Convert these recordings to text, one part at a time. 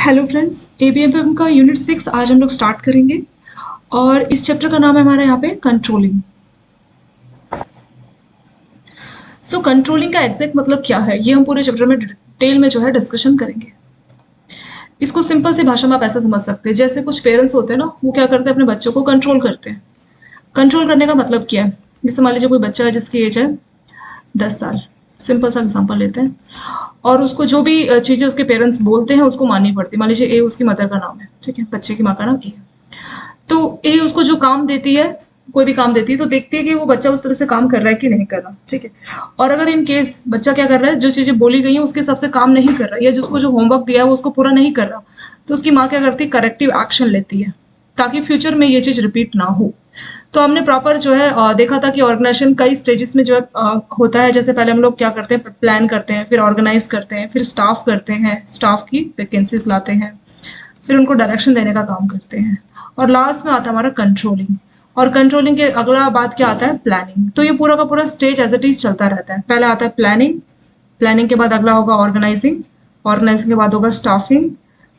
Hello friends, ABM का unit 6 आज हम लोग स्टार्ट करेंगे और इस चैप्टर का नाम है हमारा यहाँ पे कंट्रोलिंग। सो कंट्रोलिंग का एग्जैक्ट मतलब क्या है, ये हम पूरे चैप्टर में डिटेल में जो है डिस्कशन करेंगे। इसको सिंपल सी भाषा में आप ऐसा समझ सकते हैं, जैसे कुछ पेरेंट्स होते हैं ना, वो क्या करते हैं, अपने बच्चों को कंट्रोल करते हैं। कंट्रोल करने का मतलब क्या है, जैसे मान लीजिए कोई बच्चा है जिसकी एज है 10 साल, सिंपल सा एग्जाम्पल लेते हैं, और उसको जो भी चीज़ें उसके पेरेंट्स बोलते हैं उसको माननी पड़ती है। मान लीजिए ए उसकी मदर का नाम है, ठीक है, बच्चे की माँ का नाम ए है। तो ए उसको जो काम देती है, कोई भी काम देती है, तो देखती है कि वो बच्चा उस तरह से काम कर रहा है कि नहीं कर रहा, ठीक है। और अगर इन केस बच्चा क्या कर रहा है, जो चीजें बोली गई हैं उसके हिसाब से काम नहीं कर रहा, या जिसको जो होमवर्क दिया है वो उसको पूरा नहीं कर रहा, तो उसकी माँ क्या करती है, करेक्टिव एक्शन लेती है, ताकि फ्यूचर में ये चीज रिपीट ना हो। तो हमने प्रॉपर जो है देखा था कि ऑर्गेनाइजेशन कई स्टेजेस में जो है होता है। जैसे पहले हम लोग क्या करते हैं, प्लान करते हैं, फिर ऑर्गेनाइज करते हैं, फिर स्टाफ करते हैं, स्टाफ की वैकेंसीज लाते हैं, फिर उनको डायरेक्शन देने का काम करते हैं, और लास्ट में आता है हमारा कंट्रोलिंग। और कंट्रोलिंग के अगला बात क्या आता है, प्लानिंग। तो ये पूरा का पूरा स्टेज एज इट इज चलता रहता है। पहले आता है प्लानिंग, प्लानिंग के बाद अगला होगा ऑर्गेनाइजिंग, ऑर्गेनाइजिंग के बाद होगा स्टाफिंग,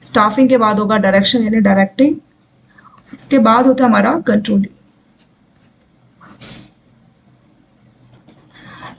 स्टाफिंग के बाद होगा डायरेक्शन यानी डायरेक्टिंग, उसके बाद होता है हमारा कंट्रोलिंग।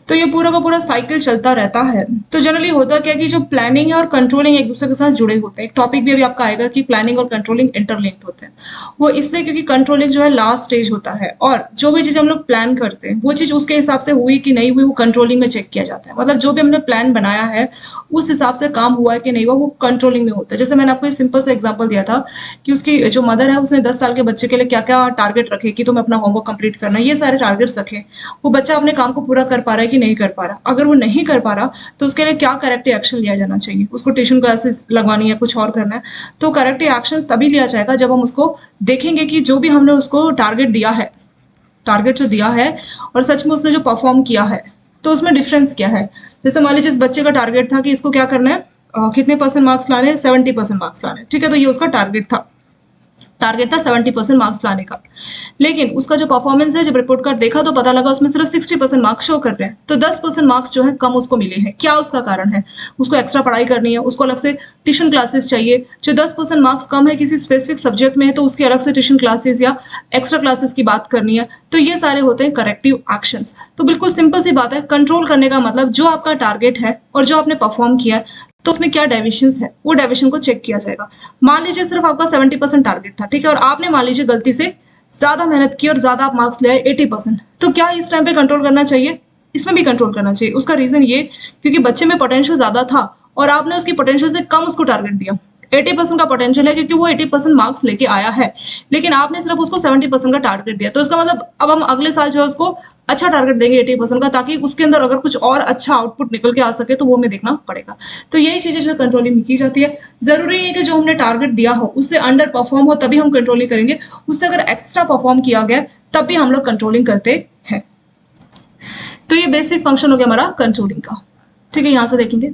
तो ये पूरा का पूरा साइकिल चलता रहता है। तो जनरली होता क्या है कि जो प्लानिंग है और कंट्रोलिंग एक दूसरे के साथ जुड़े होते हैं। एक टॉपिक भी अभी आपका आएगा कि प्लानिंग और कंट्रोलिंग इंटरलिंक्ड होते हैं। वो इसलिए क्योंकि कंट्रोलिंग जो है लास्ट स्टेज होता है, और जो भी चीज हम लोग प्लान करते हैं वो चीज उसके हिसाब से हुई कि नहीं हुई वो कंट्रोलिंग में चेक किया जाता है। मतलब जो भी हमने प्लान बनाया है उस हिसाब से काम हुआ है कि नहीं हुआ, वो कंट्रोलिंग में होता है। जैसे मैंने आपको एक सिंपल सा एग्जाम्पल दिया था कि उसकी जो मदर है उसने 10 साल के बच्चे के लिए क्या क्या टारगेट रखे कि तुम्हें अपना होमवर्क कंप्लीट करना है, ये सारे टारगेट्स रखे। वो बच्चा अपने काम को पूरा कर पा रहा है कि नहीं कर पा रहा। अगर वो नहीं कर पा रहा तो उसके लिए क्या करेक्टिव एक्शन लिया जाना चाहिए, उसको ट्यूशन क्लासेस लगवानी है, कुछ और करना है। तो करेक्टिव एक्शन तभी लिया जाएगा जब हम उसको देखेंगे कि जो भी हमने उसको टारगेट दिया है, टारगेट जो दिया है और सच में उसने जो परफॉर्म किया है, तो उसमें डिफरेंस क्या है। जैसे मान लीजिए इस बच्चे का टारगेट था कि इसको क्या करना है, कितने परसेंट मार्क्स लाने, 70% मार्क्स लाने, ठीक है। तो ये उसका टारगेट था 70% मार्क्स लाने का। लेकिन उसका जो परफॉर्मेंस है, जब रिपोर्ट कार्ड देखा तो पता लगा उसमें सिर्फ 60% मार्क्स शो कर रहे हैं। तो 10% मार्क्स जो है कम उसको मिले हैं। क्या उसका कारण है, उसको एक्स्ट्रा पढ़ाई करनी है, उसको अलग से ट्यूशन क्लासेस चाहिए। जो 10% मार्क्स कम है किसी स्पेसिफिक सब्जेक्ट में है तो उसकी अलग से ट्यूशन क्लासेस या एक्स्ट्रा क्लासेस की बात करनी है। तो ये सारे होते हैं करेक्टिव एक्शंस। तो बिल्कुल सिंपल सी बात है, कंट्रोल करने का मतलब जो आपका टारगेट है और जो आपने परफॉर्म किया है तो उसमें क्या डेविएशंस है, वो डेविएशन को चेक किया जाएगा। मान लीजिए सिर्फ आपका 70% टारगेट था, ठीक है, और आपने मान लीजिए गलती से ज्यादा मेहनत की और ज्यादा आप मार्क्स ले आए 80%, तो क्या इस टाइम पे कंट्रोल करना चाहिए, इसमें भी कंट्रोल करना चाहिए। उसका रीजन ये क्योंकि बच्चे में पोटेंशियल ज्यादा था और आपने उसकी पोटेंशियल से कम उसको टारगेट दिया। 80% का पोटेंशियल है क्योंकि वो 80% मार्क्स लेके आया है, लेकिन आपने सिर्फ उसको 70% का टारगेट दिया। तो इसका मतलब अब हम अगले साल जो है उसको अच्छा टारगेट देंगे 80% का, ताकि उसके अंदर अगर कुछ और अच्छा आउटपुट निकल के आ सके तो वो हमें देखना पड़ेगा। तो यही चीजें जो कंट्रोलिंग में की जाती है। जरूरी नहीं है कि जो हमने टारगेट दिया हो उससे अंडर परफॉर्म हो तभी हम कंट्रोलिंग करेंगे, उससे अगर एक्स्ट्रा परफॉर्म किया गया तब भी हम लोग कंट्रोलिंग करते हैं। तो ये बेसिक फंक्शन हो गया हमारा कंट्रोलिंग का, ठीक है। यहां से देखेंगे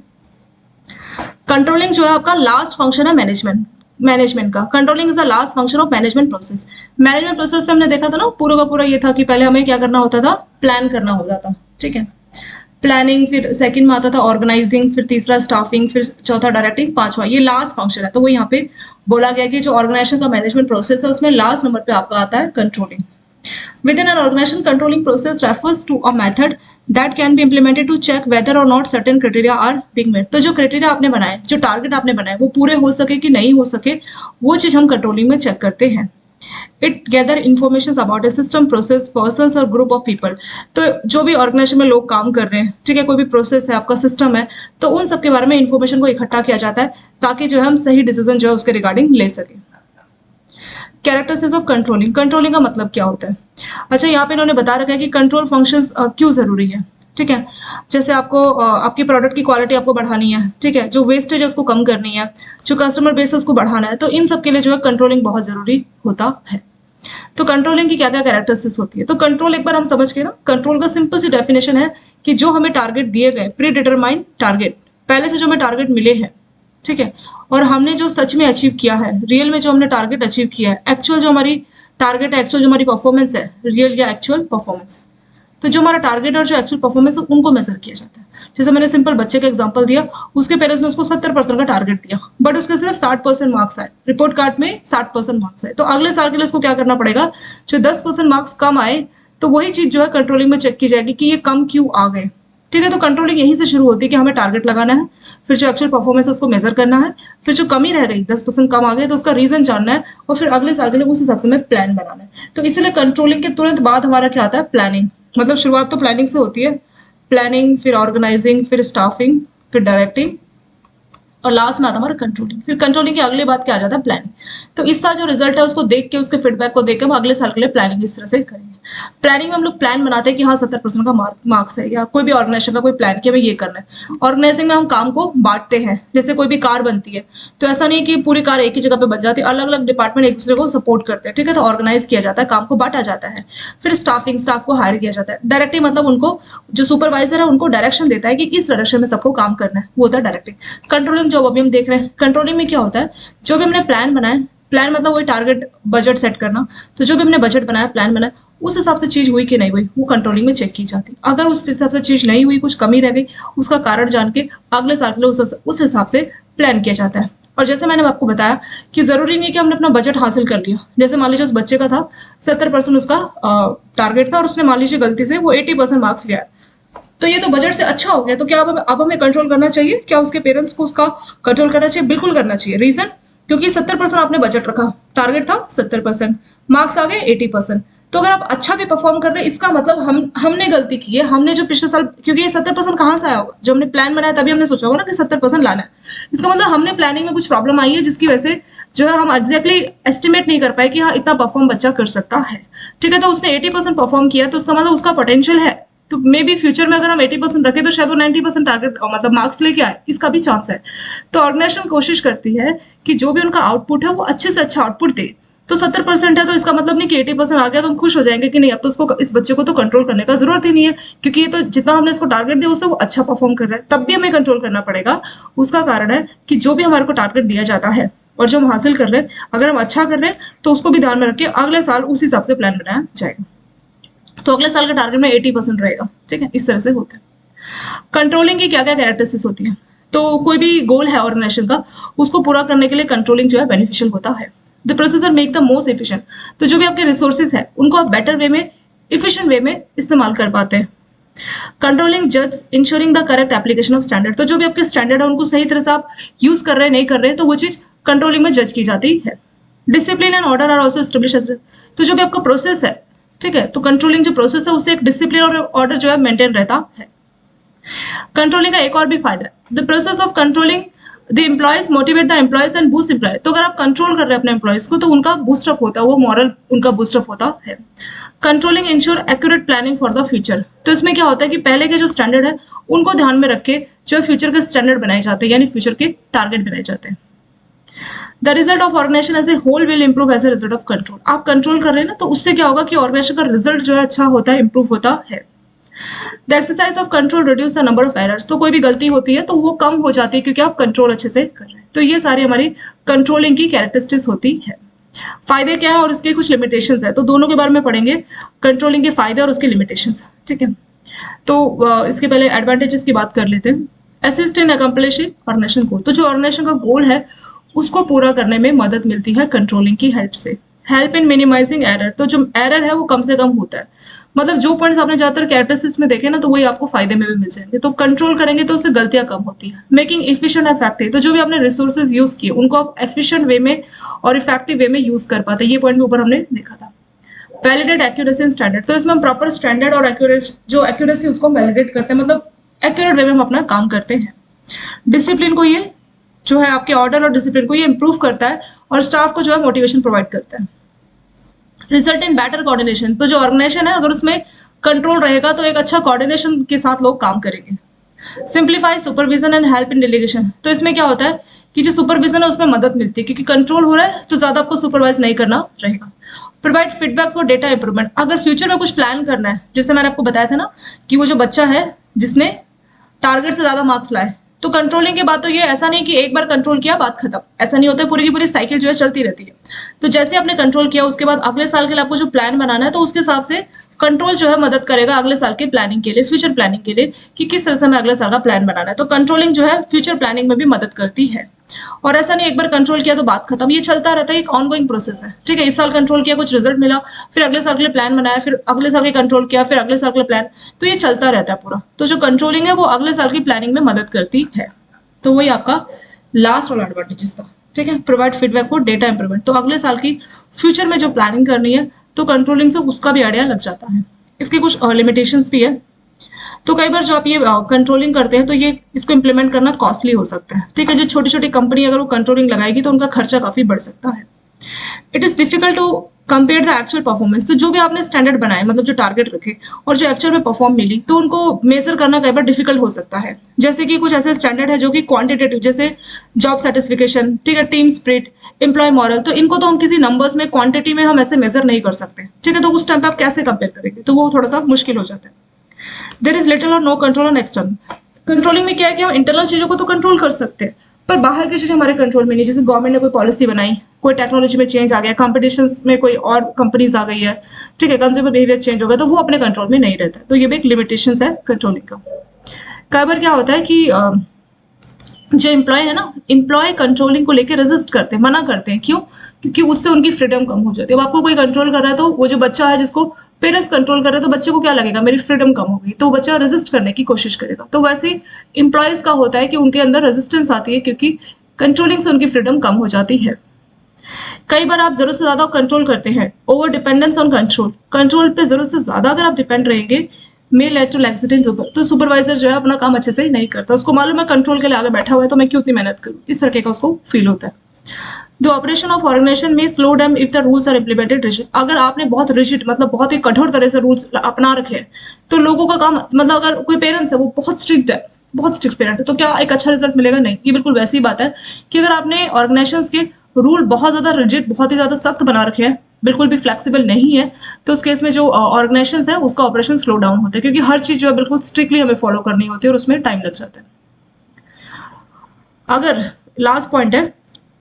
कंट्रोलिंग जो है आपका लास्ट फंक्शन है मैनेजमेंट का। Controlling is the last function of management process. Management process पे हमने देखा था ना, पूरा का पूरा ये था कि पहले हमें क्या करना होता था, प्लान करना होता था, ठीक है। प्लानिंग, फिर सेकंड में आता था ऑर्गेनाइजिंग, फिर तीसरा स्टाफिंग, फिर चौथा डायरेक्टिंग, पांचवा ये लास्ट फंक्शन है। तो वो यहाँ पे बोला गया कि जो ऑर्गेनाइजेशन का मैनेजमेंट प्रोसेस है उसमें लास्ट नंबर पे आपका आता है controlling. Within an organization, controlling process refers to a method that can be implemented to check whether or not certain criteria are being met. तो जो क्राइटेरिया आपने बनाए, जो टारगेट आपने बनाए वो पूरे हो सके कि नहीं हो सके, वो चीज हम कंट्रोलिंग में चेक करते हैं। It gather information about A system, process, person और ग्रुप ऑफ पीपल। तो जो भी ऑर्गेनाइजेशन में लोग काम कर रहे हैं, ठीक है, कोई भी प्रोसेस है, आपका सिस्टम है, तो उन सबके बारे में इन्फॉर्मेशन को इकट्ठा किया जाता है ताकि जो है हम सही डिसीजन जो है उसके रिगार्डिंग ले सके। कैरेक्टरिस्टिक्स ऑफ कंट्रोलिंग, कंट्रोलिंग का मतलब क्या होता है। अच्छा, यहाँ पे इन्होंने बता रखा है कि कंट्रोल फंक्शंस क्यों जरूरी है, ठीक है। जैसे आपको आपकी प्रोडक्ट की क्वालिटी आपको बढ़ानी है, ठीक है, जो वेस्टेज है उसको कम करनी है, जो कस्टमर बेस है उसको बढ़ाना है, तो इन सब के लिए जो है कंट्रोलिंग बहुत जरूरी होता है। तो कंट्रोलिंग की क्या क्या कैरेक्टरिस्टिक्स होती है, तो कंट्रोल एक बार हम समझ के ना, कंट्रोल का सिंपल सी डेफिनेशन है कि जो हमें टारगेट दिए गए, प्री डिटरमाइंड टारगेट, पहले से जो हमें टारगेट मिले हैं, ठीक है, और हमने जो सच में अचीव किया है, रियल में जो हमने टारगेट अचीव किया है, एक्चुअल जो हमारी टारगेट है, एक्चुअल जो हमारी परफॉर्मेंस है, रियल या एक्चुअल परफॉर्मेंस, तो जो हमारा टारगेट और जो एक्चुअल परफॉर्मेंस है उनको मेजर किया जाता है। जैसे मैंने सिंपल बच्चे का एग्जांपल दिया, उसके पेरेंट्स ने उसको 70% का टारगेट दिया, बट उसके सिर्फ 60% मार्क्स आए, रिपोर्ट कार्ड में 60% मार्क्स आए, तो अगले साल के लिए उसको क्या करना पड़ेगा, जो 10% मार्क्स कम आए तो वही चीज जो है कंट्रोलिंग में चेक की जाएगी कि ये कम क्यों आ गए। ठीक है, तो कंट्रोलिंग यहीं से शुरू होती है कि हमें टारगेट लगाना है, फिर जो एक्चुअल परफॉर्मेंस है उसको मेजर करना है, फिर जो कमी रह गई 10% कम आ गई तो उसका रीजन जानना है, और फिर अगले साल के लिए उस हिसाब से हमें प्लान बनाना है। तो इसीलिए कंट्रोलिंग के तुरंत बाद हमारा क्या आता है, प्लानिंग। मतलब शुरुआत तो प्लानिंग से होती है, प्लानिंग, फिर ऑर्गेनाइजिंग, फिर स्टाफिंग, फिर डायरेक्टिंग, और लास्ट में आता है हमारा कंट्रोलिंग। फिर कंट्रोलिंग की अगली बात क्या आ जाता है, प्लानिंग। तो इस साल जो रिजल्ट है उसको देख के, उसके फीडबैक को देख के हम अगले साल के लिए प्लानिंग इस तरह से करेंगे। प्लानिंग में हम लोग प्लान बनाते हैं कि हाँ 70% का मार्क्स है, या कोई भी ऑर्गेनाइजेशन का कोई प्लान कि हमें ये करना है। ऑर्गेनाइजिंग में हम काम को बांटते हैं, जैसे कोई भी कार बनती है तो ऐसा नहीं कि पूरी कार एक ही जगह पे बन जाती है, अलग अलग डिपार्टमेंट एक दूसरे को सपोर्ट करते हैं। ठीक है, तो ऑर्गेनाइज किया जाता है, काम को बांटा जाता है। फिर स्टाफिंग, स्टाफ को हायर किया जाता है। डायरेक्टिंग मतलब उनको, जो सुपरवाइजर है उनको डायरेक्शन देता है कि इस डायरेक्शन में सबको काम करना है, वो होता है डायरेक्टिंग। कंट्रोलिंग जो अभी हम देख रहे हैं, कंट्रोलिंग में क्या होता है, जो भी हमने प्लान बनाया, प्लान मतलब वही टारगेट बजट सेट करना, तो जो भी हमने बजट बनाया, प्लान बनाया, उस हिसाब से चीज हुई कि नहीं हुई, वो कंट्रोलिंग में चेक की जाती है। अगर उस हिसाब से चीज नहीं हुई, कुछ कमी रह गई, उसका कारण जान के अगले साल के लिए उस हिसाब से प्लान किया जाता है। और जैसे मैंने आपको बताया कि जरूरी नहीं कि हमने अपना बजट हासिल कर लिया। जैसे मान लीजिए उस बच्चे का था 70% उसका टारगेट था, और उसने मान लीजिए गलती से वो 80% मार्क्स लिया, तो ये तो बजट से अच्छा हो गया, तो क्या अब हमें कंट्रोल करना चाहिए, क्या उसके पेरेंट्स को उसका कंट्रोल करना चाहिए? बिल्कुल करना चाहिए। रीजन, क्योंकि 70% आपने बजट रखा, टारगेट था 70%, मार्क्स आ गए 80%, तो अगर आप अच्छा भी परफॉर्म कर रहे हैं, इसका मतलब हमने गलती की है। हमने जो पिछले साल, क्योंकि ये 70% कहाँ से आया होगा, जब हमने प्लान बनाया तभी हमने सोचा होगा ना कि 70% लाना है। इसका मतलब हमने प्लानिंग में कुछ प्रॉब्लम आई है, जिसकी वजह से जो है हम एग्जैक्टली एस्टिमेट नहीं कर पाए कि हाँ इतना परफॉर्म बच्चा कर सकता है। ठीक है, तो उसने 80% परफॉर्म किया, तो उसका मतलब उसका पोटेंशियल है, तो मे बी फ्यूचर में अगर हम 80% रखें तो शायद वो 90% टारगेट मतलब मार्क्स लेके आए, इसका भी चांस है। तो ऑर्गेनाइजेशन कोशिश करती है कि जो भी उनका आउटपुट है वो अच्छे से अच्छा आउटपुट दे। तो 70% है तो इसका मतलब नहीं कि 80% आ गया तो हम खुश हो जाएंगे कि नहीं अब तो उसको, इस बच्चे को तो कंट्रोल करने का जरूरत ही नहीं है, क्योंकि ये तो जितना हमने इसको टारगेट दिया उससे वो अच्छा परफॉर्म कर रहा है, तब भी हमें कंट्रोल करना पड़ेगा। उसका कारण है कि जो भी हमारे को टारगेट दिया जाता है और जो हम हासिल कर रहे हैं, अगर हम अच्छा कर रहे हैं तो उसको भी ध्यान में रख के अगले साल उस हिसाब से प्लान बनाया जाएगा। तो अगले साल का टारगेट में 80% रहेगा। ठीक है, इस तरह से होता है। कंट्रोलिंग की क्या क्या कैरेक्टरिस्टिक्स होती है, तो कोई भी गोल है ऑर्गेनाइजेशन का, उसको पूरा करने के लिए कंट्रोलिंग जो है बेनिफिशियल होता है। The processor make the most efficient, तो जो भी आपके रिसोर्सेज है उनको आप बेटर वे में, इफिशिएंट वे में इस्तेमाल कर पाते हैं। कंट्रोलिंग जज ensuring the correct application of standard, तो जो भी आपके स्टैंडर्ड है उनको सही तरह से आप यूज कर रहे हैं, नहीं कर रहे हैं, तो वो चीज कंट्रोलिंग में जज की जाती है। Discipline and order are also establish, तो जो भी आपका प्रोसेस है, ठीक है, तो कंट्रोलिंग जो प्रोसेस है उससे एक डिसिप्लिन और ऑर्डर जो है मेंटेन रहता है। कंट्रोलिंग का एक और भी फायदा है, the process of controlling the employees motivate the employees and boost employ, तो अगर आप कंट्रोल कर रहे हैं अपने एम्प्लॉयज को तो उनका बूस्टअप होता है, वो मॉरल उनका बूस्टअप होता है। Controlling ensure accurate planning for the future, तो इसमें क्या होता है कि पहले के जो स्टैंडर्ड है उनको ध्यान में रख के जो फ्यूचर के स्टैंडर्ड बनाए जाते हैं, यानी फ्यूचर के टारगेट बनाए जाते हैं। The result of organisation as a whole will improve as a result of control, आप कंट्रोल कर रहे हैं ना, तो उससे क्या होगा कि ऑर्गेनाइजेशन का रिजल्ट जो है अच्छा होता है, इंप्रूव होता है। The exercise of control reduce the number of errors, तो कोई भी गलती होती है तो वो कम हो जाती है क्योंकि आप कंट्रोल अच्छे से कर रहे हैं। तो ये सारी हमारी कंट्रोलिंग की कैरेक्टरिस्टिक्स होती है। फायदे क्या है और उसके कुछ लिमिटेशंस है, तो दोनों के बारे में पढ़ेंगे, कंट्रोलिंग के फायदे और उसके लिमिटेशंस। ठीक है, तो इसके पहले एडवांटेजेस की बात कर लेते हैं। असिस्ट इन अकम्प्लिशिंग ऑर्गेनाइजेशन गोल, तो जो ऑर्गेनाइजेशन का गोल है उसको पूरा करने में मदद मिलती है कंट्रोलिंग की हेल्प से। हेल्प इन मिनिमाइजिंग एरर, तो जो एरर है वो कम से कम होता है, मतलब जो पॉइंट्स आपने ज्यादातर कैरेक्टरिस्टिक्स में देखे ना तो वही आपको फायदे में भी मिल जाएंगे। तो कंट्रोल करेंगे तो उससे गलतियां कम होती है। मेकिंग इफिशिएंट इफेक्टिव, तो जो भी आपने रिसोर्सेज यूज किए उनको आप एफिशिएंट वे में और इफेक्टिव वे में यूज कर पाते हैं, ये पॉइंट भी ऊपर हमने देखा था। वैलिडेट एक्यूरेसी एंड स्टैंडर्ड, तो इसमें हम प्रॉपर स्टैंडर्ड और एक्यूरेसी उसको वैलिडेट करते हैं, मतलब एक्यूरेट वे में हम अपना काम करते हैं। डिसिप्लिन को ये जो है आपके ऑर्डर और डिसिप्लिन को ये इंप्रूव करता है और स्टाफ को जो है मोटिवेशन प्रोवाइड करता है। रिजल्ट इन बेटर कोऑर्डिनेशन, तो जो ऑर्गेनाइजेशन है अगर उसमें कंट्रोल रहेगा तो एक अच्छा कोऑर्डिनेशन के साथ लोग काम करेंगे। Simplify supervision and help in delegation, तो इसमें क्या होता है कि जो सुपरविजन है उसमें मदद मिलती है क्योंकि कंट्रोल हो रहा है तो ज्यादा आपको सुपरवाइज नहीं करना रहेगा। Provide feedback for data improvement, अगर फ्यूचर में कुछ प्लान करना है, जैसे मैंने आपको बताया था ना कि वो जो बच्चा है जिसने टारगेट से ज्यादा मार्क्स लाए, तो कंट्रोलिंग के बाद तो ये ऐसा नहीं कि एक बार कंट्रोल किया बात खत्म, ऐसा नहीं होता है, पूरी की पूरी साइकिल जो है चलती रहती है। तो जैसे आपने कंट्रोल किया उसके बाद अगले साल के लिए आपको जो प्लान बनाना है तो उसके हिसाब से कंट्रोल जो है मदद करेगा अगले साल के प्लानिंग के लिए, फ्यूचर प्लानिंग के लिए, कि किस तरह से हमें अगले साल का प्लान बनाना है। तो कंट्रोलिंग जो है फ्यूचर प्लानिंग में भी मदद करती है। और ऐसा नहीं एक बार कंट्रोल किया तो बात खत्म, ये चलता रहता है, एक ऑनगोइंग प्रोसेस है। ठीक है, इस साल कंट्रोल किया, कुछ रिजल्ट मिला, फिर अगले साल के लिए प्लान बनाया, फिर अगले साल के कंट्रोल किया, फिर अगले साल के लिए प्लान, तो ये चलता रहता है पूरा। तो जो कंट्रोलिंग है वो अगले साल की प्लानिंग में मदद करती है। तो वही आपका लास्ट वाला एडवांटेजेस था। ठीक है, provide feedback for data improvement. तो अगले साल की फ्यूचर में जो प्लानिंग करनी है तो कंट्रोलिंग से उसका भी आइडिया लग जाता है। इसके कुछ लिमिटेशंस भी है। तो कई बार जो आप ये कंट्रोलिंग करते हैं तो ये इसको इम्प्लीमेंट करना कॉस्टली हो सकता है। ठीक है, जो छोटी छोटी कंपनी अगर वो कंट्रोलिंग लगाएगी तो उनका खर्चा काफी बढ़ सकता है। It is difficult to compare the actual performance. तो जो भी आपने स्टैंडर्ड बनाए, मतलब जो टारगेट रखे और जो एक्चुअल में परफॉर्म मिली, तो उनको मेजर करना कई बार डिफिकल्ट हो सकता है। जैसे कि कुछ ऐसे स्टैंडर्ड है जो कि क्वांटिटेटिव, जैसे जॉब सेटिस्फिकेशन, ठीक है, टीम स्पिरिट, एम्प्लॉय मॉरल, तो इनको तो हम किसी नंबर्स में, क्वांटिटी में हम ऐसे मेजर नहीं कर सकते। ठीक है, तो उस टाइम पे आप कैसे कंपेयर करेंगे, तो वो थोड़ा सा मुश्किल हो जाता है। There is little or no control on external. Controlling में क्या है कि हम इंटरनल चीजों को तो कंट्रोल कर सकते हैं, पर बाहर की चीजें हमारे कंट्रोल में नहीं। जैसे गवर्नमेंट ने कोई पॉलिसी बनाई, कोई टेक्नोलॉजी में चेंज आ गया, कंपटीशन में कोई और कंपनीज आ गई है, ठीक है, कंज्यूमर बिहेवियर चेंज हो गया, तो वो अपने कंट्रोल में नहीं रहता है। तो ये भी एक लिमिटेशन है कंट्रोलिंग का। कई बार क्या होता है कि जो एम्प्लॉय है ना, एम्प्लॉय कंट्रोलिंग को लेकर रेजिस्ट करते हैं, मना करते हैं। क्यों? क्योंकि उससे उनकी फ्रीडम कम हो जाती है। अब आपको कोई कंट्रोल कर रहा है तो वो जो बच्चा है जिसको पेरेंट्स कंट्रोल कर रहे हैं, तो बच्चे को क्या लगेगा, मेरी फ्रीडम कम होगी, तो बच्चा रेजिस्ट करने की कोशिश करेगा। तो वैसे एम्प्लॉयज का होता है कि उनके अंदर रेजिस्टेंस आती है, क्योंकि कंट्रोलिंग से उनकी फ्रीडम कम हो जाती है। कई बार आप जरूरत से ज्यादा कंट्रोल करते हैं, over dependence on control. Control पे जरूरत से ज्यादा अगर आप डिपेंड रहेंगे, मे लेड टू एक्सीडेंट ऊपर, तो सुपरवाइजर जो है अपना काम अच्छे से नहीं करता। उसको मालूम है कंट्रोल के लिए आगे बैठा हुआ है, तो मैं क्यों इतनी मेहनत करूं, इस तरह का उसको फील होता है। द ऑपरेशन ऑफ ऑर्गेनाइजेशन में slow down if the rules are implemented rigid. अगर आपने बहुत रिजिड, मतलब बहुत ही कठोर तरह से रूल्स अपना रखे हैं, तो लोगों का काम, मतलब अगर कोई पेरेंट्स है वो बहुत स्ट्रिक्ट है, बहुत स्ट्रिक्ट पेरेंट है, तो क्या एक अच्छा रिजल्ट मिलेगा? नहीं। ये बिल्कुल वैसी बात है कि अगर आपने ऑर्गेनाइजेशंस के रूल बहुत ज्यादा रिजिड, बहुत ही ज्यादा सख्त बना रखे हैं, बिल्कुल भी फ्लेक्सिबल नहीं है, तो उस केस में जो ऑर्गेनाइजेशंस है उसका ऑपरेशन स्लो डाउन होता है, क्योंकि हर चीज जो है बिल्कुल स्ट्रिक्टली हमें फॉलो करनी होती है और उसमें टाइम लग जाता है। अगर लास्ट पॉइंट है,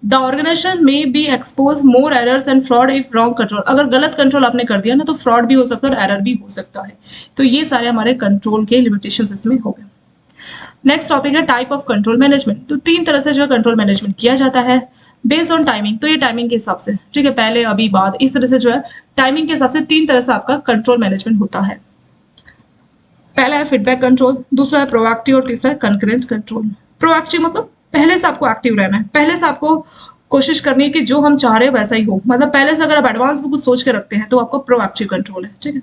द ऑर्गेनाइजेशन में be expose more errors and fraud if wrong control. अगर गलत कंट्रोल आपने कर दिया ना, तो फ्रॉड भी हो सकता है और एरर भी हो सकता है। तो ये सारे हमारे कंट्रोल के लिमिटेशंस इसमें हो गए। नेक्स्ट टॉपिक है टाइप ऑफ कंट्रोल मैनेजमेंट। तो 3 तरह से जो है कंट्रोल मैनेजमेंट किया जाता है, बेस्ड ऑन टाइमिंग। तो ये टाइमिंग के हिसाब से, ठीक है, पहले अभी बाद, इस तरह से जो है टाइमिंग के हिसाब से 3 तरह से आपका कंट्रोल मैनेजमेंट होता है। पहला है फीडबैक कंट्रोल, दूसरा है प्रोएक्टिव और तीसरा है कंकरेंट कंट्रोल। प्रोएक्टिव मतलब पहले से आपको एक्टिव रहना है, पहले से आपको कोशिश करनी है कि जो हम चाह रहे हैं वैसा ही हो। मतलब पहले से अगर आप एडवांस में कुछ सोच के रखते हैं तो आपका प्रोएक्टिव कंट्रोल है। ठीक है,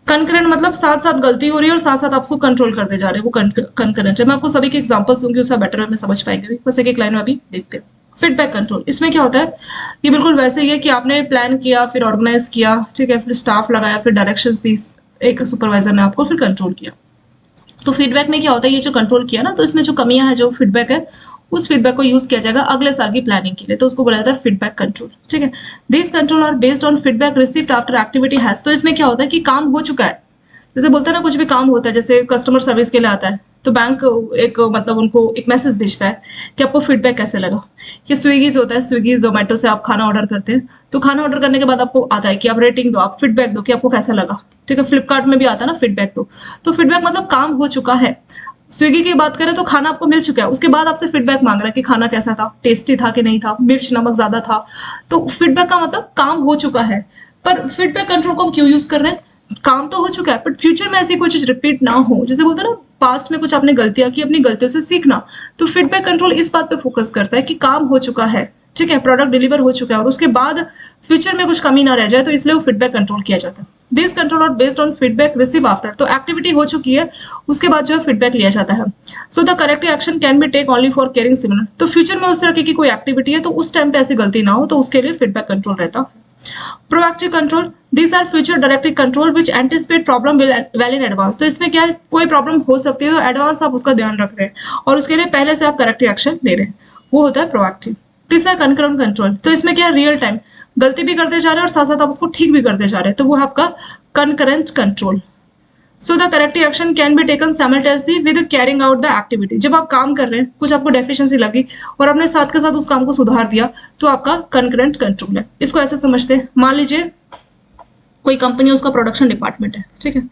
कंकरेंट मतलब साथ साथ गलती हो रही है और साथ साथ आप उसको कंट्रोल करते जा रहे हैं, वो कंकरेंट है। मैं आपको सभी के एग्जांपल्स दूंगी, उसका बेटर में समझ पाएंगे। बस एक लाइन में अभी देखते हैं। फीडबैक कंट्रोल, इसमें क्या होता है, ये बिल्कुल वैसे ही है कि आपने प्लान किया, फिर ऑर्गेनाइज किया, ठीक है, फिर स्टाफ लगाया, फिर डायरेक्शंस दी एक सुपरवाइजर ने आपको, फिर कंट्रोल किया। तो फीडबैक में क्या होता है, ये जो कंट्रोल किया ना, तो इसमें जो कमियां हैं, जो फीडबैक है, उस फीडबैक को यूज किया जाएगा अगले साल की प्लानिंग के लिए, तो उसको बोला जाता है फीडबैक कंट्रोल। ठीक है, this control are based on feedback received after activity has. तो इसमें क्या होता है कि काम हो चुका है, जैसे बोलते हैं ना, कुछ भी काम होता है, जैसे कस्टमर सर्विस के लिए आता है, तो बैंक एक मतलब उनको एक मैसेज भेजता है कि आपको फीडबैक कैसे लगा। कि स्विगी होता है, स्विगी जोमेटो से आप खाना ऑर्डर करते हैं, तो खाना ऑर्डर करने के बाद आपको आता है कि आप रेटिंग दो, आप फीडबैक दो कि आपको कैसा लगा। ठीक है, फ्लिपकार्ट में भी आता है ना फीडबैक दो। तो फीडबैक मतलब काम हो चुका है। स्विगी की बात करें तो खाना आपको मिल चुका है, उसके बाद आपसे फीडबैक मांग रहा है कि खाना कैसा था, टेस्टी था कि नहीं था, मिर्च नमक ज्यादा था। तो फीडबैक का मतलब काम हो चुका है। पर फीडबैक कंट्रोल को हम क्यों यूज कर रहे हैं, काम तो हो चुका है, बट फ्यूचर में ऐसी कोई चीज रिपीट ना हो। जैसे बोलते हैं ना, पास्ट में कुछ आपने गलतियां की, अपनी गलतियों से सीखना। तो फीडबैक कंट्रोल इस बात पे फोकस करता है कि काम हो चुका है, ठीक है, प्रोडक्ट डिलीवर हो चुका है, और उसके बाद फ्यूचर में कुछ कमी ना रह जाए, तो इसलिए वो फीडबैक कंट्रोल किया जाता है। This control are based on feedback receive after. तो एक्टिविटी हो चुकी है, उसके बाद जो है फीडबैक लिया जाता है। So the corrective action can be take only for caring similar. तो फ्यूचर में उस तरह की कोई एक्टिविटी है, तो उस टाइम पे ऐसी गलती ना हो, तो उसके लिए फीडबैक कंट्रोल रहता है। Proactive control, these are future directed control which anticipate problem well in advance। तो इसमें क्या है, कोई प्रॉब्लम हो सकती है तो एडवांस में आप उसका ध्यान रख रहे हैं और उसके लिए पहले से आप करेक्टिव एक्शन ले रहे हैं, वो होता है प्रोएक्टिव। तीसरा कंकरेंट कंट्रोल, तो इसमें क्या है, रियल टाइम गलती भी करते जा रहे हैं और साथ साथ आप उसको ठीक भी करते जा रहे हैं, तो वो आपका concurrent control. So the corrective action can be taken simultaneously with carrying out the activity. जब आप काम कर रहे हैं, कुछ आपको डेफिशिएंसी लगी और आपने साथ के साथ उस काम को सुधार दिया, तो आपका कंकरेंट कंट्रोल है। इसको ऐसे समझते हैं, मान लीजिए कोई कंपनी है उसका प्रोडक्शन डिपार्टमेंट है, ठीक है।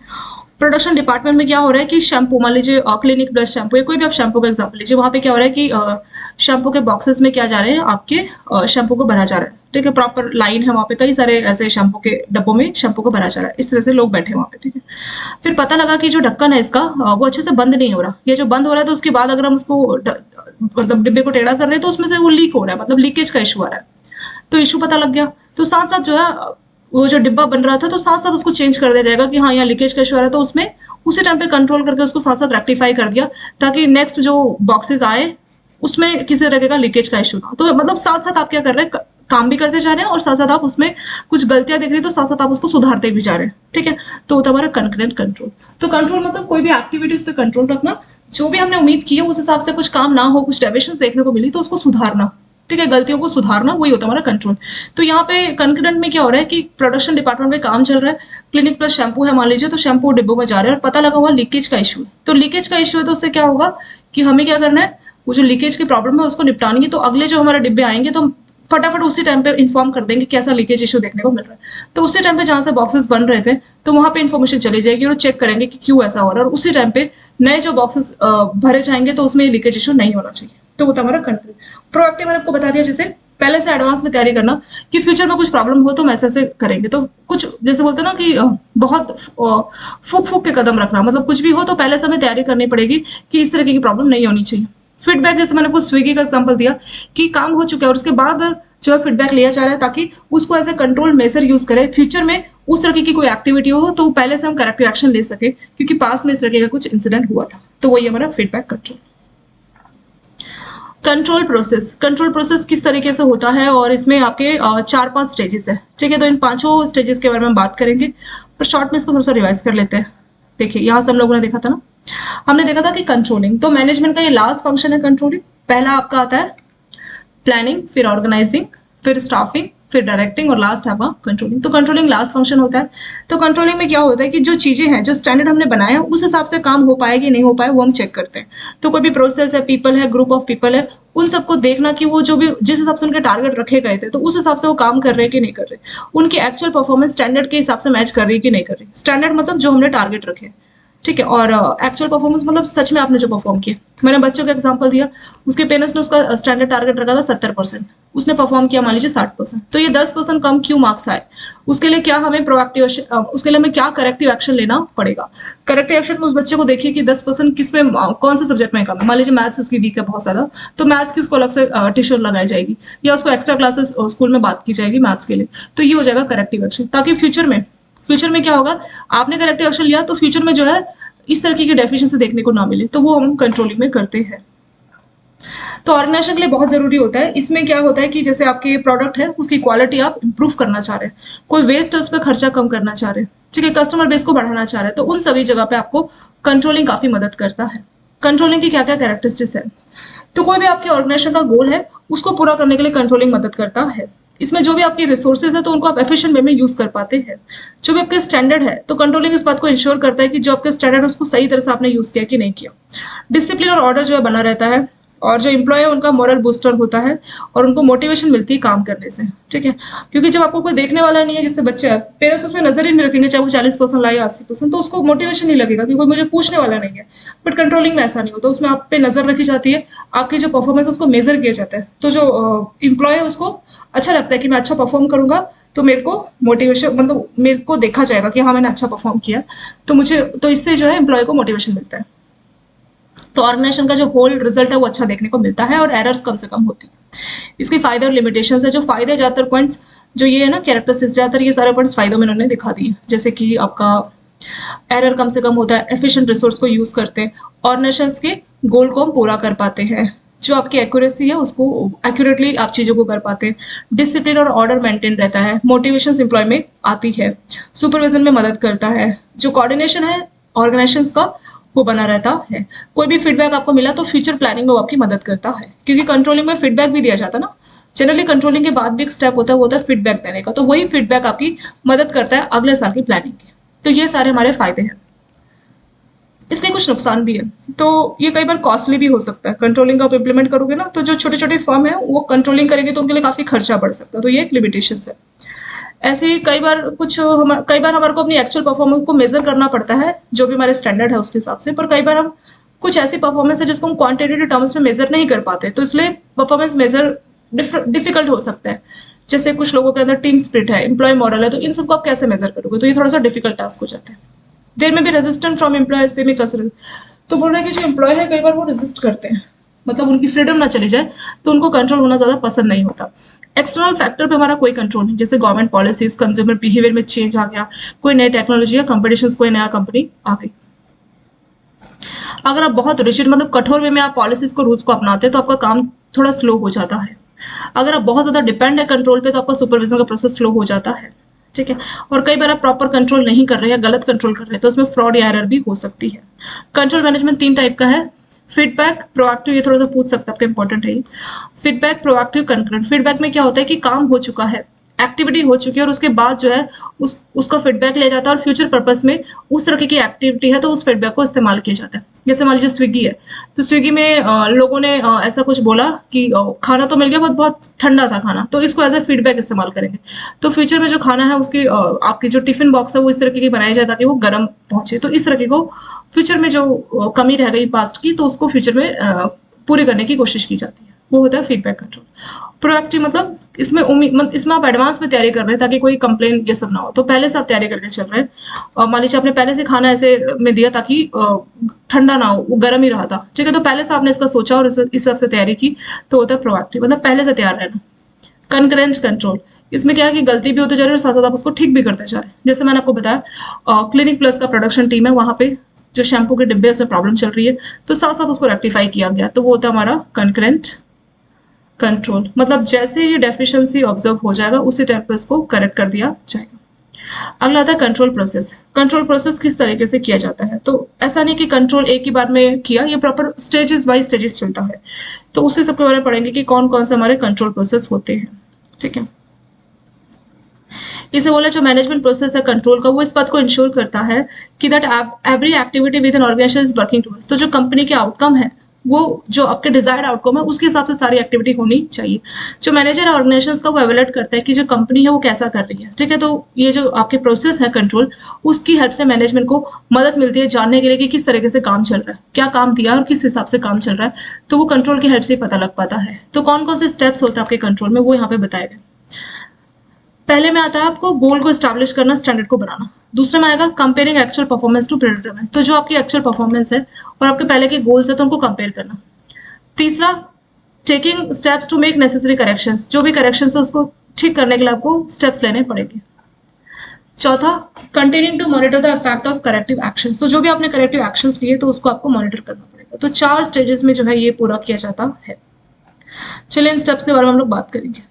प्रोडक्शन डिपार्टमेंट में क्या हो रहा है कि शैम्पू, मान लीजिए क्लिनिक प्लस शैम्पू या कोई भी आप शैम्पू का एग्जाम्पल लीजिए, वहाँ पे क्या हो रहा है कि शैम्पू के बॉक्सेस में क्या जा रहे हैं, आपके शैम्पू को भरा जा रहा है, ठीक है। प्रॉपर लाइन है वहाँ पे, कई सारे ऐसे शैम्पू के डब्बों में शैम्पू को भरा जा रहा है, इस तरह से लोग बैठे वहाँ पे, ठीक है। फिर पता लगा कि जो ढक्कन है इसका वो अच्छे से बंद नहीं हो रहा, ये जो बंद हो रहा है तो उसके बाद अगर हम उसको मतलब डिब्बे को टेढ़ा कर रहे हैं तो उसमें से वो लीक हो रहा है, मतलब लीकेज का इशू आ रहा है। तो इशू पता लग गया, तो साथ साथ जो है वो जो डिब्बा बन रहा था तो साथ साथ उसको चेंज कर दिया जाएगा कि हाँ यहाँ लीकेज का इशू आ रहा है, तो उसमें उसी टाइम पे कंट्रोल करके उसको साथ साथ रेक्टिफाई कर दिया, ताकि नेक्स्ट जो बॉक्सेस आए उसमें किसी तरह का लीकेज का इशू ना हो। तो मतलब साथ साथ आप क्या कर रहे हैं, काम भी करते जा रहे हैं और साथ साथ आप उसमें कुछ गलतियां देख रही है तो साथ साथ आप उसको सुधारते भी जा रहे हैं, ठीक है। तो होता है हमारा कंकरेंट कंट्रोल। तो कंट्रोल मतलब कोई भी एक्टिविटीज पे कंट्रोल रखना, जो भी हमने उम्मीद की है उस हिसाब से कुछ काम ना हो, कुछ डेविएशंस देखने को मिली तो उसको सुधारना, ठीक है, गलतियों को सुधारना, वही होता है हमारा कंट्रोल। तो यहाँ पे कंकरेंट में क्या हो रहा है कि प्रोडक्शन डिपार्टमेंट में काम चल रहा है, क्लिनिक प्लस शैम्पू है मान लीजिए, तो शैम्पू डिब्बों में जा रहे हैं और पता लगा हुआ लीकेज का इशू है। तो लीकेज का इशू है तो उससे क्या होगा कि हमें क्या करना है, वो जो लीकेज की प्रॉब्लम है उसको निपटानी है। तो अगले जो हमारे डिब्बे आएंगे तो हम फटाफट उसी टाइम पे इन्फॉर्म कर देंगे कैसा लीकेज इशू देखने को मिल रहा है। तो उसी टाइम पे जहां से बॉक्सेस बन रहे थे तो वहां पे इन्फॉर्मेशन चली जाएगी और चेक करेंगे कि क्यों ऐसा हो रहा है, और उसी टाइम पे नए जो बॉक्सेस भरे जाएंगे तो उसमें लीकेज इशू नहीं होना चाहिए। तो वो था हमारा कंट्रोल। प्रोएक्टिव मैंने आपको बता दिया, जैसे पहले से एडवांस में तैयारी करना कि फ्यूचर में कुछ प्रॉब्लम हो तो हम ऐसे ऐसे करेंगे। तो कुछ जैसे बोलते हैं ना कि बहुत फूक फूक के कदम रखना, मतलब कुछ भी हो तो पहले से हमें तैयारी करनी पड़ेगी कि इस तरीके की प्रॉब्लम नहीं होनी चाहिए। फीडबैक, जैसे मैंने आपको स्विगी का एग्जांपल दिया कि काम हो चुका है और उसके बाद जो है फीडबैक लिया जा रहा है ताकि उसको as a control measure use करें, फ्यूचर में उस तरीके की कोई एक्टिविटी हो तो पहले से हम करेक्टिव एक्शन ले सके, क्योंकि पास में इस तरीके का कुछ इंसिडेंट हुआ था। तो वही हमारा फीडबैक कंट्रोल। कंट्रोल प्रोसेस किस तरीके से होता है, और इसमें आपके 4-5 स्टेजेस है, ठीक है। तो इन 5 स्टेजेस के बारे में बात करेंगे, पर शॉर्ट में इसको थोड़ा सा रिवाइज कर लेते हैं। देखिए यहाँ से हम लोगों ने देखा था ना, हमने देखा था कि कंट्रोलिंग, तो मैनेजमेंट का ये लास्ट फंक्शन है कंट्रोलिंग। पहला आपका आता है प्लानिंग, फिर ऑर्गेनाइजिंग, फिर स्टाफिंग, फिर डायरेक्टिंग और लास्ट आपका कंट्रोलिंग। तो कंट्रोलिंग लास्ट फंक्शन होता है। तो कंट्रोलिंग में क्या होता है कि जो चीजें हैं, जो स्टैंडर्ड हमने बनाया है उस हिसाब से काम हो पाएगा कि नहीं हो पाए वो हम चेक करते हैं। तो कोई भी प्रोसेस है, पीपल है, ग्रुप ऑफ पीपल है, उन सबको देखना कि वो जो भी जिस हिसाब से उनके टारगेट रखे गए थे तो उस हिसाब से वो काम कर रहे हैं कि नहीं कर रहे, उनकी एक्चुअल परफॉर्मेंस स्टैंडर्ड के हिसाब से मैच कर रही है कि नहीं कर रही। स्टैंडर्ड मतलब जो हमने टारगेट रखे, ठीक है, और एक्चुअल परफॉर्मेंस मतलब सच में आपने जो परफॉर्म किया। मैंने बच्चों का एग्जांपल दिया, उसके पेरेंट्स ने उसका स्टैंडर्ड टारगेट रखा था 70%, उसने परफॉर्म किया मान लीजिए 60%, तो ये 10% कम क्यों मार्क्स आए, उसके लिए क्या हमें प्रोएक्टिव, उसके लिए हमें क्या करेक्टिव एक्शन लेना पड़ेगा। करेक्टिव एक्शन में उस बच्चे को देखिए कि 10% किस में, कौन से सब्जेक्ट में कम है। मान लीजिए मैथ्स उसकी वीक है बहुत ज्यादा, तो मैथ्स की उसको अलग से ट्यूशन लगाई जाएगी या उसको एक्स्ट्रा क्लासेस स्कूल में बात की जाएगी मैथ्स के लिए। तो ये हो जाएगा करेक्टिव एक्शन, ताकि फ्यूचर में क्या होगा, आपने करेक्टिव एक्शन लिया तो फ्यूचर में जो है इस तरीके की डेफिशिएंसी देखने को ना मिले, तो वो हम कंट्रोलिंग में करते हैं। तो ऑर्गेनाइजेशन के लिए बहुत जरूरी होता है। इसमें क्या होता है कि जैसे आपके प्रोडक्ट है उसकी क्वालिटी आप इंप्रूव करना चाह रहे हैं, कोई वेस्ट है उस पर खर्चा कम करना चाह रहे हैं, ठीक है, कस्टमर बेस को बढ़ाना चाह रहे हैं, तो उन सभी जगह पे आपको कंट्रोलिंग काफी मदद करता है। कंट्रोलिंग की क्या क्या कैरेक्टरिस्टिक्स है, तो कोई भी आपके ऑर्गेनाइजेशन का गोल है उसको पूरा करने के लिए कंट्रोलिंग मदद करता है। इसमें जो भी आपके रिसोर्सेज है तो उनको आप एफिशिएंट वे में यूज कर पाते हैं। जो भी आपके स्टैंडर्ड है तो कंट्रोलिंग इस बात को इंश्योर करता है कि जो आपके स्टैंडर्ड है उसको सही तरह से आपने यूज किया कि नहीं किया। डिसिप्लिन और ऑर्डर जो है बना रहता है, और जो एम्प्लॉय है उनका मॉरल बूस्टर होता है और उनको मोटिवेशन मिलती है काम करने से, ठीक है। क्योंकि जब आपको कोई देखने वाला नहीं है, जैसे बच्चा है, पेरेंट्स उसमें नजर ही नहीं रखेंगे चाहे वो 40% लाए या 80%, तो उसको मोटिवेशन नहीं लगेगा कि कोई मुझे पूछने वाला नहीं है। बट कंट्रोलिंग में ऐसा नहीं होता, उसमें आप पे नजर रखी जाती है, आपकी जो परफॉर्मेंस है उसको मेजर किया जाता है। तो जो एम्प्लॉय है उसको अच्छा लगता है कि मैं अच्छा परफॉर्म करूंगा तो मेरे को मोटिवेशन, मतलब मेरे को देखा जाएगा कि हाँ मैंने अच्छा परफॉर्म किया, तो मुझे, तो इससे जो है एम्प्लॉय को मोटिवेशन मिलता है। तो ऑर्गेनाइजेशन का जो होल रिजल्ट है वो अच्छा देखने को मिलता है और एरर्स कम से कम होती है। इसके फायदे और लिमिटेशंस है। जो फायदे, ज्यादातर पॉइंट्स जो ये है ना कैरेक्टरिस्टिक्स, ज्यादातर ये सारे पॉइंट्स फायदों में इन्होंने दिखा दिए, जैसे कि आपका एरर कम से कम होता है, एफिशिएंट रिसोर्स को यूज करते हैं, ऑर्गेनाइजेशन के गोल को हम पूरा कर पाते हैं, जो आपकी एक्यूरेसी है उसको एक्यूरेटली आप चीजों को कर पाते हैं, डिसिप्लिन और ऑर्डर मेंटेन रहता है, मोटिवेशन एम्प्लॉय में आती है, सुपरविजन में मदद करता है, जो कोऑर्डिनेशन है ऑर्गेनाइजेशंस का वो बना रहता है। कोई भी फीडबैक आपको मिला तो फ्यूचर प्लानिंग में वो आपकी मदद करता है, क्योंकि कंट्रोलिंग में फीडबैक भी दिया जाता है ना। जनरली कंट्रोलिंग के बाद भी एक स्टेप होता है, वो होता है फीडबैक देने का, तो वही फीडबैक आपकी मदद करता है अगले साल की प्लानिंग की। तो ये सारे हमारे फायदे हैं। इसके कुछ नुकसान भी है, तो ये कई बार कॉस्टली भी हो सकता है। कंट्रोलिंग आप इम्प्लीमेंट करोगे ना तो जो छोटे छोटे फर्म है वो कंट्रोलिंग करेंगे तो उनके लिए काफी खर्चा बढ़ सकता है, तो ये एक लिमिटेशन है। ऐसे ही कई बार हमारे को अपनी एक्चुअल परफॉर्मेंस को मेजर करना पड़ता है, जो भी हमारे स्टैंडर्ड है उसके हिसाब से, पर कई बार हम कुछ ऐसी परफॉर्मेंस है जिसको हम क्वांटिटेटिव टर्म्स में मेजर नहीं कर पाते, तो इसलिए परफॉर्मेंस मेजर डिफिकल्ट हो सकता है। जैसे कुछ लोगों के अंदर टीम स्पिरिट है, एम्प्लॉय मॉरल है, तो इन सबको आप कैसे मेजर करोगे, तो ये थोड़ा सा डिफिकल्ट टास्क हो जाता है। देर में भी रेजिस्टेंट फ्रॉम एम्प्लॉयज, दे में कसर। तो बोल रहे हैं कि जो एम्प्लॉय है कई बार वो रेजिस्ट करते हैं, मतलब उनकी फ्रीडम ना चली जाए, तो उनको कंट्रोल होना ज्यादा पसंद नहीं होता। एक्सटर्नल फैक्टर पे हमारा कोई कंट्रोल नहीं, जैसे गवर्नमेंट पॉलिसीज, कंज्यूमर बिहेवियर में चेंज आ गया, कोई नई टेक्नोलॉजी या कंपटीशन, कोई नया कंपनी आ गई। अगर आप बहुत रिजिड मतलब कठोर वे में आप पॉलिसीज को, रूल्स को अपनाते हैं, तो आपका काम थोड़ा स्लो हो जाता है। अगर आप बहुत ज्यादा डिपेंड है कंट्रोल पे, तो आपका सुपरविजन का प्रोसेस स्लो हो जाता है। ठीक है। और कई बार आप प्रॉपर कंट्रोल नहीं कर रहे हैं, गलत कंट्रोल कर रहे हैं, तो उसमें फ्रॉड या एरर भी हो सकती है। कंट्रोल मैनेजमेंट 3 टाइप का है। फीडबैक, प्रोएक्टिव, ये थोड़ा सा पूछ सकता है, आपका इंपॉर्टेंट है। Feedback, proactive, concurrent. फीडबैक में क्या होता है कि काम हो चुका है, एक्टिविटी हो चुकी है, और उसके बाद जो है उसका फीडबैक लिया जाता है, और फ्यूचर पर्पस में उस तरह की एक्टिविटी है तो उस फीडबैक को इस्तेमाल किया जाता है। जैसे मान लीजिए स्विगी है, तो स्विगी में लोगों ने ऐसा कुछ बोला कि खाना तो मिल गया, बहुत बहुत ठंडा था खाना, तो इसको एज ए फीडबैक इस्तेमाल करेंगे। तो फ्यूचर में जो खाना है उसकी आपकी जो टिफिन बॉक्स है वो इस तरीके की बनाई जाए ताकि वो गर्म पहुंचे, तो इस तरीके को फ्यूचर में जो कमी रह गई पास्ट की, तो उसको फ्यूचर में पूरी करने की कोशिश की जाती है, वो होता है फीडबैक कंट्रोल। प्रोएक्टिव मतलब इसमें आप एडवांस में तैयारी कर रहे हैं ताकि कोई कंप्लेन ये सब ना हो, तो पहले से आप तैयारी करके चल रहे हैं। और मान लीजिए आपने पहले से खाना ऐसे में दिया ताकि ठंडा ना हो, वो गर्म ही रहा था, ठीक है, तो पहले से आपने इसका सोचा और इस हिसाब से तैयारी की, तो होता है प्रोएक्टिव, मतलब पहले से तैयार रहना। कंकरेंट कंट्रोल, इसमें क्या है कि गलती भी होती जा रही है और साथ साथ आप उसको ठीक भी करते जा रहे हैं। जैसे मैंने आपको बताया क्लिनिक प्लस का प्रोडक्शन टीम है, वहां पे जो शैम्पू के डिब्बे उसमें प्रॉब्लम चल रही है, तो साथ साथ उसको रेक्टिफाई किया गया, तो वो होता है हमारा कंकरेंट कंट्रोल। मतलब जैसे ही डेफिशिएंसी ऑब्जर्व हो जाएगा उसी टाइम पे उसको करेक्ट कर दिया जाएगा। अगला आता है कंट्रोल प्रोसेस। कंट्रोल प्रोसेस किस तरीके से किया जाता है, तो ऐसा नहीं कि कंट्रोल एक ही बार में किया, ये प्रॉपर स्टेजेस बाय स्टेजेस चलता है। तो उसी सबके बारे में पढ़ेंगे कि कौन कौन से हमारे कंट्रोल प्रोसेस होते हैं। ठीक है। इसे बोला जो मैनेजमेंट प्रोसेस है कंट्रोल का, वो इस बात को इंश्योर करता है कि that every activity with an organisation is working towards, तो जो कंपनी के आउटकम है वो जो आपके डिजायर्ड आउटकम है उसके हिसाब से सारी एक्टिविटी होनी चाहिए। जो मैनेजर है ऑर्गेनाइजेशन का, वो एवेल्यूएट करता है कि जो कंपनी है वो कैसा कर रही है। ठीक है। तो ये जो आपके प्रोसेस है कंट्रोल, उसकी हेल्प से मैनेजमेंट को मदद मिलती है जानने के लिए कि किस तरीके से काम चल रहा है, क्या काम दिया और किस हिसाब से काम चल रहा है, तो वो कंट्रोल की हेल्प से ही पता लग पाता है। तो कौन कौन से स्टेप्स होते हैं आपके कंट्रोल में, वो यहाँ पे बताए गए। पहले में आता है आपको गोल को स्टैब्लिश करना, स्टैंडर्ड को बनाना। दूसरे में आएगा comparing actual performance to predictor में, तो जो आपकी एक्चुअल परफॉर्मेंस है और आपके पहले के गोल्स है तो उनको कंपेयर करना। तीसरा, taking steps to make necessary corrections, जो भी करेक्शंस है उसको ठीक करने के लिए आपको स्टेप्स लेने पड़ेंगे। चौथा, continuing to monitor the effect of corrective actions, तो जो भी आपने करेक्टिव एक्शंस लिए तो उसको आपको मॉनिटर करना पड़ेगा। तो 4 स्टेजेस में जो है ये पूरा किया जाता है। चलिए इन स्टेप्स के बारे में हम लोग बात करेंगे।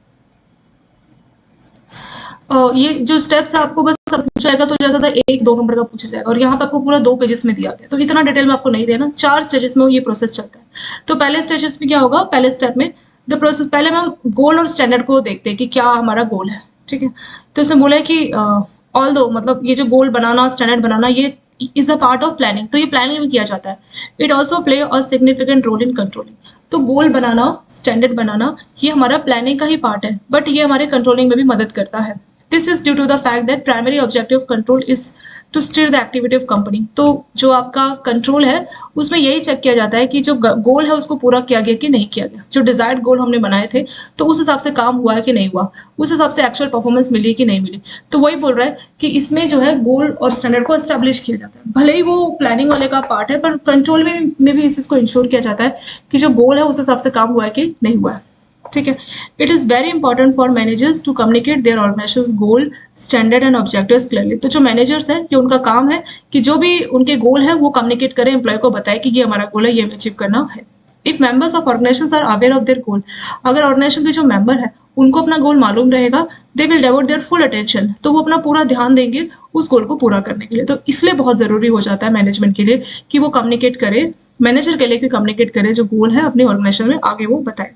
ये जो स्टेप्स है आपको बस सब पूछा जाएगा, तो जैसा था 1-2 नंबर का पूछा जाएगा, और यहाँ पे आपको पूरा 2 पेजेस में दिया गया, तो इतना डिटेल में आपको नहीं देना। 4 स्टेजेस में ये प्रोसेस चलता है। तो पहले स्टेजेस में क्या होगा, पहले स्टेप में द प्रोसेस, पहले में हम गोल और स्टैंडर्ड को देखते हैं कि क्या हमारा गोल है। ठीक है। तो इसमें बोला है कि ऑल दो मतलब ये जो गोल बनाना, स्टैंडर्ड बनाना, ये is a part of planning, तो ये प्लानिंग में किया जाता है। It also play a significant role in controlling, तो गोल बनाना, स्टैंडर्ड बनाना, ये हमारा प्लानिंग का ही पार्ट है, बट ये हमारे कंट्रोलिंग में भी मदद करता है। This is due to the fact that primary objective of control is to steer the activity of company, तो जो आपका कंट्रोल है उसमें यही चेक किया जाता है कि जो गोल है उसको पूरा किया गया कि नहीं किया गया, जो डिजायर्ड गोल हमने बनाए थे तो उस हिसाब से काम हुआ है कि नहीं हुआ, उस हिसाब से एक्चुअल परफॉर्मेंस मिली कि नहीं मिली। तो वही बोल रहा है कि इसमें जो है गोल और स्टैंडर्ड को एस्टेब्लिश किया जाता है, भले ही वो प्लानिंग वाले का पार्ट है, पर कंट्रोल में भी इस चीज को इंश्योर किया जाता है कि जो गोल है उस हिसाब से काम हुआ है कि नहीं हुआ है। ठीक है। It is very important for managers to communicate their organisation goal, standard and objectives clearly, तो जो मैनेजर्स हैं ये उनका काम है कि जो भी उनके गोल है वो कम्युनिकेट करें, एम्प्लॉय को बताए कि ये हमारा गोल है, ये हमें अचीव करना है। If members of organisation are aware of their goal, अगर ऑर्गेनाइजेशन के जो मेंबर है उनको अपना गोल मालूम रहेगा, they will devote their full attention, तो वो अपना पूरा ध्यान देंगे उस गोल को पूरा करने के लिए। तो इसलिए बहुत जरूरी हो जाता है मैनेजमेंट के लिए कि वो कम्युनिकेट करे, मैनेजर के लिए कि कम्युनिकेट करे जो गोल है अपनी ऑर्गेनाइजेशन में आगे वो बताए।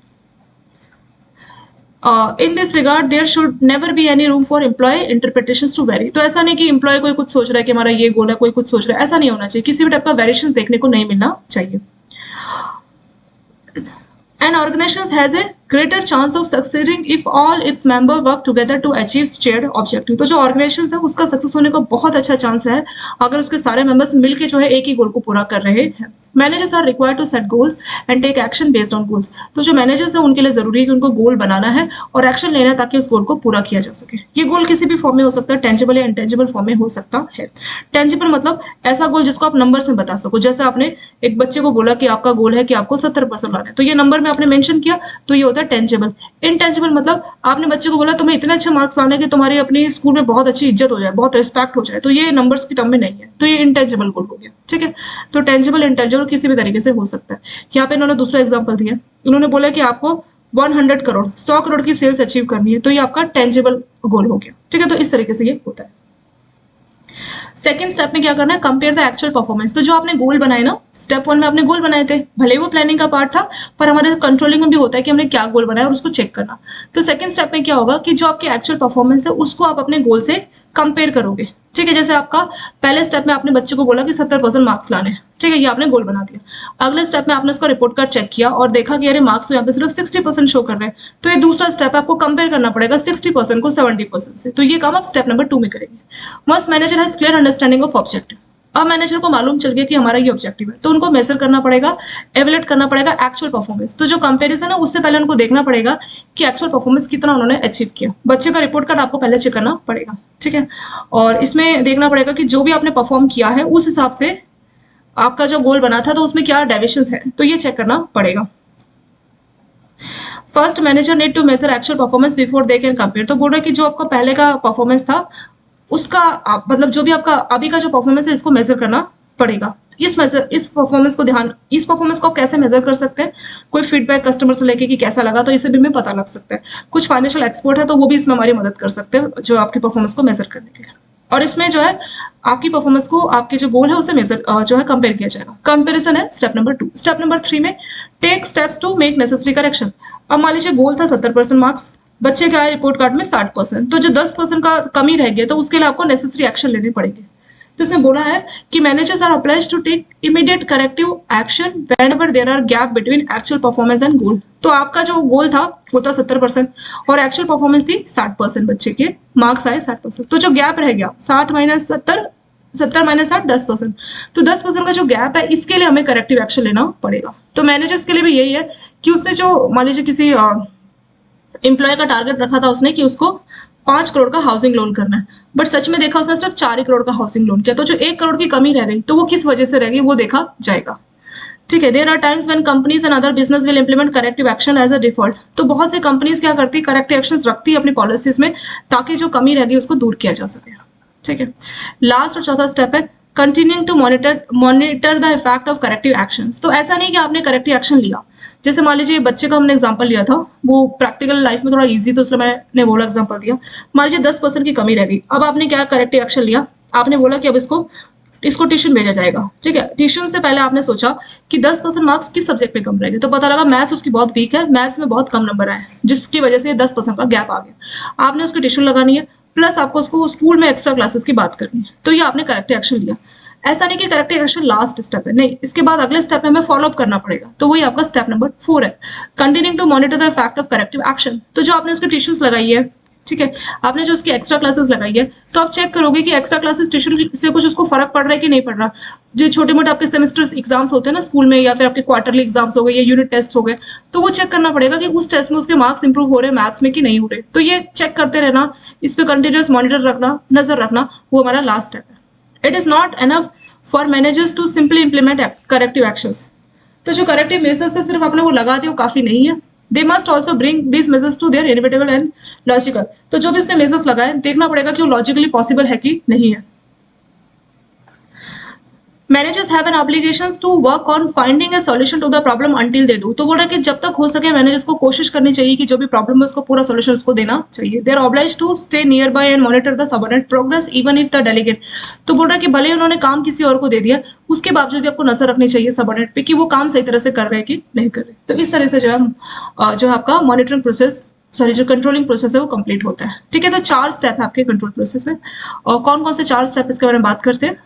In this regard there should never be any room for employ interpretations to vary, तो ऐसा नहीं कि एम्प्लॉय कोई कुछ सोच रहा है कि हमारा ये गोल है, कोई कुछ सोच रहा है, ऐसा नहीं होना चाहिए, किसी भी टाइप का वेरिएशन देखने को नहीं मिलना चाहिए। An organisation has a greater chance of succeeding if all its members work together to achieve shared objective. तो जो ऑर्गेनाइजेशन है उसका सक्सेस होने का बहुत अच्छा चांस है अगर उसके सारे मेंबर्स मिलकर जो है एक ही गोल को पूरा कर रहे हैं। Managers are required to set goals and take action based on goals. तो जो मैनेजर्स है उनके लिए जरूरी है कि उनको गोल बनाना है और एक्शन लेना है ताकि उस गोल को पूरा किया जा सके। ये गोल किसी भी फॉर्म में हो सकता है, टेंजिबल या इनटेंजिबल फॉर्म में हो सकता है। टेंजिबल मतलब ऐसा गोल जिसको आप नंबर्स में बता सको। जैसे आपने एक बच्चे को बोला कि आपका गोल है कि आपको 70% लाना है, तो ये नंबर में आपने मेंशन किया, तो ये होता है टेंजिबल। इनटेंजिबल मतलब आपने बच्चे को बोला तुम्हें इतने अच्छे मार्क्स लाने कि तुम्हारी अपनी स्कूल में बहुत अच्छी इज्जत हो जाए, बहुत रिस्पेक्ट हो जाए, तो ये नंबर्स की टर्म में नहीं है, तो ये इनटेंजिबल गोल हो गया। ठीक है, तो टेंजिबल इंटेंजिबल किसी भी तरीके से हो सकता है। यहाँ पे इन्होंने दूसरा एग्जाम्पल दिया, इन्होंने बोला कि आपको 100 करोड़ 100 करोड़ की सेल्स अचीव करनी है, तो ये आपका टेंजिबल गोल हो गया। ठीक है, तो इस तरीके से ये होता है। सेकंड स्टेप में क्या करना है, कंपेयर द एक्चुअल परफॉर्मेंस। तो जो आपने गोल बनाए ना, स्टेप 1 में आपने गोल बनाए थे, भले ही वो प्लानिंग का पार्ट था, पर हमारे कंट्रोलिंग में भी होता है कि हमने क्या गोल बनाया और उसको चेक करना। तो सेकंड स्टेप में क्या होगा कि जो आपकी एक्चुअल परफॉर्मेंस है उसको आप अपने गोल से कंपेयर करोगे। ठीक है, जैसे आपका पहले स्टेप में आपने बच्चे को बोला कि 70% मार्क्स लाने हैं। ठीक है, ये आपने गोल बना दिया। अगले स्टेप में आपने उसका रिपोर्ट कार्ड चेक किया और देखा कि अरे मार्क्स तो यहाँ पे सिर्फ 60% शो कर रहे हैं, तो ये दूसरा स्टेप आपको कंपेयर करना पड़ेगा 60% को 70% से। तो ये काम आप स्टेप नंबर 2 में करेंगे। Once manager has clear understanding of objective, अब मैनेजर को मालूम चल गया कि हमारा ये ऑब्जेक्टिव है, तो उनको मेजर करना पड़ेगा, एवेलेट करना पड़ेगा एक्चुअल परफॉर्मेंस। तो जो कंपैरिजन है उससे पहले उनको देखना पड़ेगा कि एक्चुअल परफॉर्मेंस कितना उन्होंने अचीव किया। बच्चे का रिपोर्ट कार्ड आपको पहले चेक करना पड़ेगा। ठीक है, और इसमें देखना पड़ेगा कि जो भी आपने परफॉर्म किया है उस हिसाब से आपका जो गोल बना था तो उसमें क्या डेविएशंस है, तो ये चेक करना पड़ेगा। First manager need to measure actual performance before they can compare. तो बोल रहे कि जो आपका पहले का परफॉर्मेंस था उसका मतलब जो भी आपका अभी का जो परफॉर्मेंस है इसको मेजर करना पड़ेगा। इस परफॉर्मेंस को आप कैसे मेजर कर सकते हैं, कोई फीडबैक कस्टमर से लेके कि कैसा लगा, तो इसे भी हमें पता लग सकता है। कुछ फाइनेंशियल एक्सपर्ट है तो वो भी इसमें हमारी मदद कर सकते हैं जो आपकी परफॉर्मेंस को मेजर करने के लिए। और इसमें जो है आपकी परफॉर्मेंस को आपके जो गोल है उसे मेजर जो है कंपेयर किया जाएगा। कंपेरिजन है स्टेप नंबर 2। स्टेप नंबर 3 में take steps to make necessary correction. अब मान लीजिए गोल था 70% मार्क्स, बच्चे का है रिपोर्ट कार्ड में 60%, तो जो 10% का कमी रह गया तो उसके लिए आपको नेसेसरी एक्शन लेने पड़ेंगे। तो इसमें बोला है कि managers are obliged to take immediate corrective action whenever there are gap between actual performance and goal. तो आपका जो गोल था वो था 70% और एक्चुअल परफॉर्मेंस थी 60%, बच्चे के मार्क्स आए 60%, तो जो गैप रह गया 60 माइनस 70, 70 माइनस 60 10%, तो 10% का जो गैप है इसके लिए हमें करेक्टिव एक्शन लेना पड़ेगा। तो मैनेजर्स के लिए भी यही है कि उसने जो मान लीजिए किसी एम्प्लॉय का टारगेट रखा था उसने कि उसको 5 करोड़ का हाउसिंग लोन करना है, बट सच में देखा उसने सिर्फ 4 करोड़ का हाउसिंग लोन किया, तो जो 1 करोड़ की कमी रह गई तो वो किस वजह से रह गई वो देखा जाएगा। ठीक है, there are times when companies and other business will implement corrective action as a default. तो बहुत सी कंपनीज क्या करती है, करेक्टिव एक्शंस रखती है अपनी पॉलिसीज में ताकि जो कमी रह गई उसको दूर किया जा सके। ठीक है, लास्ट और चौथा स्टेप है continuing to monitor the effect of corrective actions. तो ऐसा नहीं कि आपने करेक्टिव एक्शन लिया, जैसे मान लीजिए बच्चे का हमने एग्जांपल लिया था, वो प्रैक्टिकल लाइफ में थोड़ा इजी तो इसलिए मैंने बोला एग्जांपल दिया। मान लीजिए 10% की कमी रह गई, अब आपने क्या करेक्टिव एक्शन लिया, आपने बोला कि अब इसको ट्यूशन भेजा जाएगा। ठीक है, ट्यूशन से पहले आपने सोचा कि 10% मार्क्स किस सब्जेक्ट में कम रह गए, तो पता लगा मैथ्स उसकी बहुत वीक है, मैथ्स में बहुत कम नंबर आए जिसकी वजह से 10% का गैप आ गया। आपने उसकी ट्यूशन लगानी है, प्लस आपको उसको स्कूल में एक्स्ट्रा क्लासेस की बात करनी है, तो ये आपने करेक्टिव एक्शन लिया। ऐसा नहीं कि करेक्टिव एक्शन लास्ट स्टेप है, नहीं, इसके बाद अगले स्टेप में हमें फॉलो अप करना पड़ेगा, तो वही आपका स्टेप नंबर 4 है, continuing to monitor the effect of corrective action. तो जो आपने उसकी ट्यूशंस लगाई है, ठीक है, आपने जो उसकी एक्स्ट्रा क्लासेस लगाई है, तो आप चेक करोगे कि एक्स्ट्रा क्लासेस ट्यूशन से कुछ उसको फर्क पड़ रहा है कि नहीं पड़ रहा। जो छोटे मोटे आपके सेमेस्टर एग्जाम्स होते हैं ना स्कूल में, या फिर आपके क्वार्टरली एग्जाम्स हो गए या यूनिट टेस्ट हो गए, तो वो चेक करना पड़ेगा कि उस टेस्ट में उसके मार्क्स इंप्रूव हो रहे हैं मैथ्स में कि नहीं हो रहे। तो ये चेक करते रहना, इस पर कंटिन्यूस मॉनिटर रखना, नजर रखना, वो हमारा लास्ट स्टेप है। It is not enough for managers to simply implement corrective actions. तो जो करेक्टिव मेजर्स है सिर्फ आपने वो लगा दिया वो काफी नहीं है, they must also bring this measures to their innovative and logical. तो जो भी इसने मेजर्स लगाए देखना पड़ेगा कि वो लॉजिकली पॉसिबल है कि नहीं है। Managers have an obligations to work on finding a solution to the problem until they do. तो बोल रहा है कि जब तक हो सके मैनेजर्स को कोशिश करनी चाहिए कि जो भी प्रॉब्लम है उसको पूरा सॉल्यूशन उसको देना चाहिए। They are obliged to stay nearby and monitor the subordinate progress even if the delegate. तो बोल रहा है कि भले ही उन्होंने काम किसी और को दे दिया, उसके बावजूद भी आपको नजर रखनी चाहिए सबऑर्डिनेट पे कि वो काम सही तरह से कर रहे हैं कि नहीं कर रहे। तो इस तरह से जो आपका मॉनिटरिंग प्रोसेस, सॉरी जो कंट्रोलिंग प्रोसेस है वो कंप्लीट होता है। ठीक है, तो 4 स्टेप है आपके कंट्रोल प्रोसेस में, और कौन कौन से 4 स्टेप इसके बारे में बात करते हैं।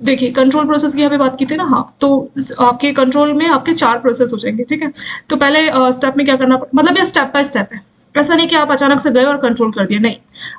देखिए कंट्रोल प्रोसेस की यहाँ पे बात की थी ना, हाँ, तो आपके कंट्रोल में आपके 4 प्रोसेस हो जाएंगे, ठीक है। तो पहले स्टेप में क्या करना मतलब ये स्टेप बाय स्टेप है, ऐसा नहीं कि आप अचानक से गए और कंट्रोल कर दिया, नहीं।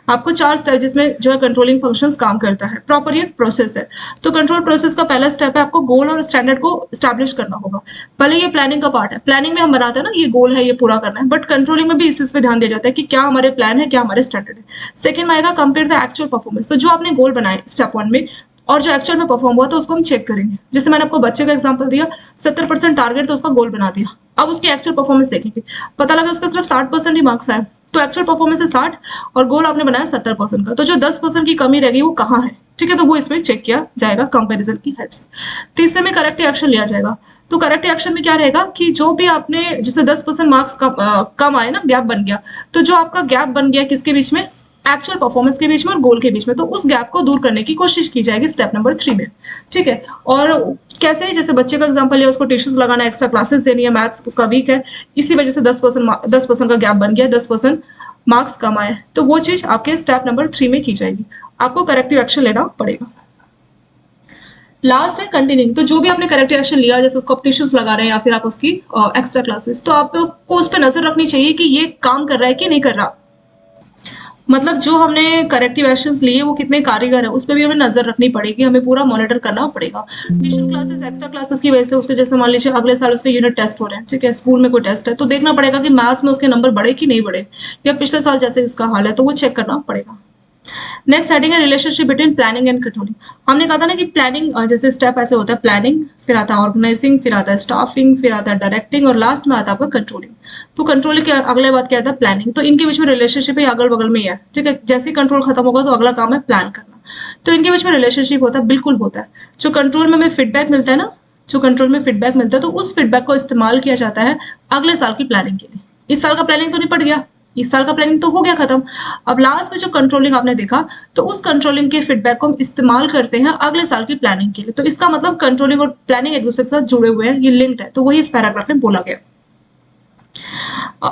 आपको 4 स्टेप जिसमें जो है कंट्रोलिंग फंक्शंस काम करता है, प्रॉपर ये प्रोसेस है। तो कंट्रोल प्रोसेस का पहला स्टेप है आपको गोल और स्टैंडर्ड को स्टैब्लिश करना होगा। पहले ये प्लानिंग का पार्ट है, प्लानिंग में हम बनाते हैं ना ये गोल है ये पूरा करना है, बट कंट्रोलिंग में भी इस चीज पे ध्यान दिया जाता है कि क्या हमारे प्लान है, क्या हमारे स्टैंडर्ड है। सेकंड में आएगा कंपेयर द एक्चुअल परफॉर्मेंस, तो जो आपने गोल बनाए स्टेप 1 में और जो एक्चुअल में परफॉर्म हुआ तो उसको हम चेक करेंगे। जैसे मैंने आपको बच्चे का एग्जांपल दिया, 70% टारगेट तो उसका गोल बना दिया, अब उसकी एक्चुअल परफॉर्मेंस देखेंगे, पता लगा उसका सिर्फ 60% ही मार्क्स आए, तो एक्चुअल परफॉर्मेंस है 60 और गोल आपने बनाया 70% का, तो जो 10% की कमी रह गई वो कहाँ है, ठीक है, तो वो इसमें चेक किया जाएगा कंपैरिजन की हेल्प से। तीसरे में करेक्टिव एक्शन लिया जाएगा, तो करेक्टिव एक्शन में क्या रहेगा कि जो भी आपने जैसे 10% मार्क्स कम आए ना, गैप बन गया, तो जो आपका गैप बन गया किसके बीच में, एक्चुअल परफॉर्मेंस के बीच में और गोल के बीच में, तो उस गैप को दूर करने की कोशिश की जाएगी स्टेप नंबर 3 में, ठीक है। और कैसे, जैसे बच्चे का एग्जांपल लिया, उसको ट्यूशंस लगाना, एक्स्ट्रा क्लासेस देनी है, मैथ्स उसका वीक है, इसी वजह से 10% का गैप बन गया, 10% मार्क्स कम आए, तो वो चीज आपके स्टेप नंबर 3 में की जाएगी, आपको करेक्टिव एक्शन लेना पड़ेगा। लास्ट है कंटिन्यूइंग, तो जो भी आपने करेक्टिव एक्शन लिया, जैसे उसको आप ट्यूशंस लगा रहे हैं या फिर आप उसकी एक्स्ट्रा क्लासेस, तो आपको उस पर नजर रखनी चाहिए कि ये काम कर रहा है कि नहीं कर रहा, मतलब जो हमने करेक्टिव एक्शंस लिए वो कितने कारीगर है उस पर भी हमें नजर रखनी पड़ेगी, हमें पूरा मॉनिटर करना पड़ेगा। ट्यूशन क्लासेस एक्स्ट्रा क्लासेस की वजह से उसके जैसे मान लीजिए अगले साल उसके यूनिट टेस्ट हो रहे हैं, ठीक है, स्कूल में कोई टेस्ट है, तो देखना पड़ेगा कि मैथ्स में उसके नंबर बढ़े कि नहीं बढ़े, या पिछले साल जैसे उसका हाल है, तो वो चेक करना पड़ेगा। नेक्स्ट हेडिंग है relationship between planning and controlling. हमने कहा था ना कि प्लानिंग जैसे स्टेप ऐसे होता है, प्लानिंग, फिर आता है ऑर्गेनाइजिंग, फिर आता है स्टाफिंग, फिर आता है डायरेक्टिंग और लास्ट में आता है आपका कंट्रोलिंग। तो कंट्रोलिंग के अगले बात क्या आता है, प्लानिंग, तो इनके बीच में रिलेशनशिप है, अगल बगल में ही है, ठीक है, जैसे ही कंट्रोल खत्म होगा तो अगला काम है प्लान करना, तो इनके बीच में रिलेशनशिप होता है, बिल्कुल होता है। जो कंट्रोल में हमें फीडबैक मिलता है ना, जो कंट्रोल में फीडबैक मिलता है तो उस फीडबैक को इस्तेमाल किया जाता है अगले साल की प्लानिंग के लिए। इस साल का प्लानिंग तो निपट गया, इस साल का प्लानिंग तो हो गया खत्म, अब लास्ट में जो कंट्रोलिंग आपने देखा तो उस कंट्रोलिंग के फीडबैक को हम इस्तेमाल करते हैं अगले साल की प्लानिंग के लिए। तो इसका मतलब कंट्रोलिंग और प्लानिंग एक दूसरे के साथ जुड़े हुए हैं, ये लिंक्ड है, तो वही इस पैराग्राफ में बोला गया।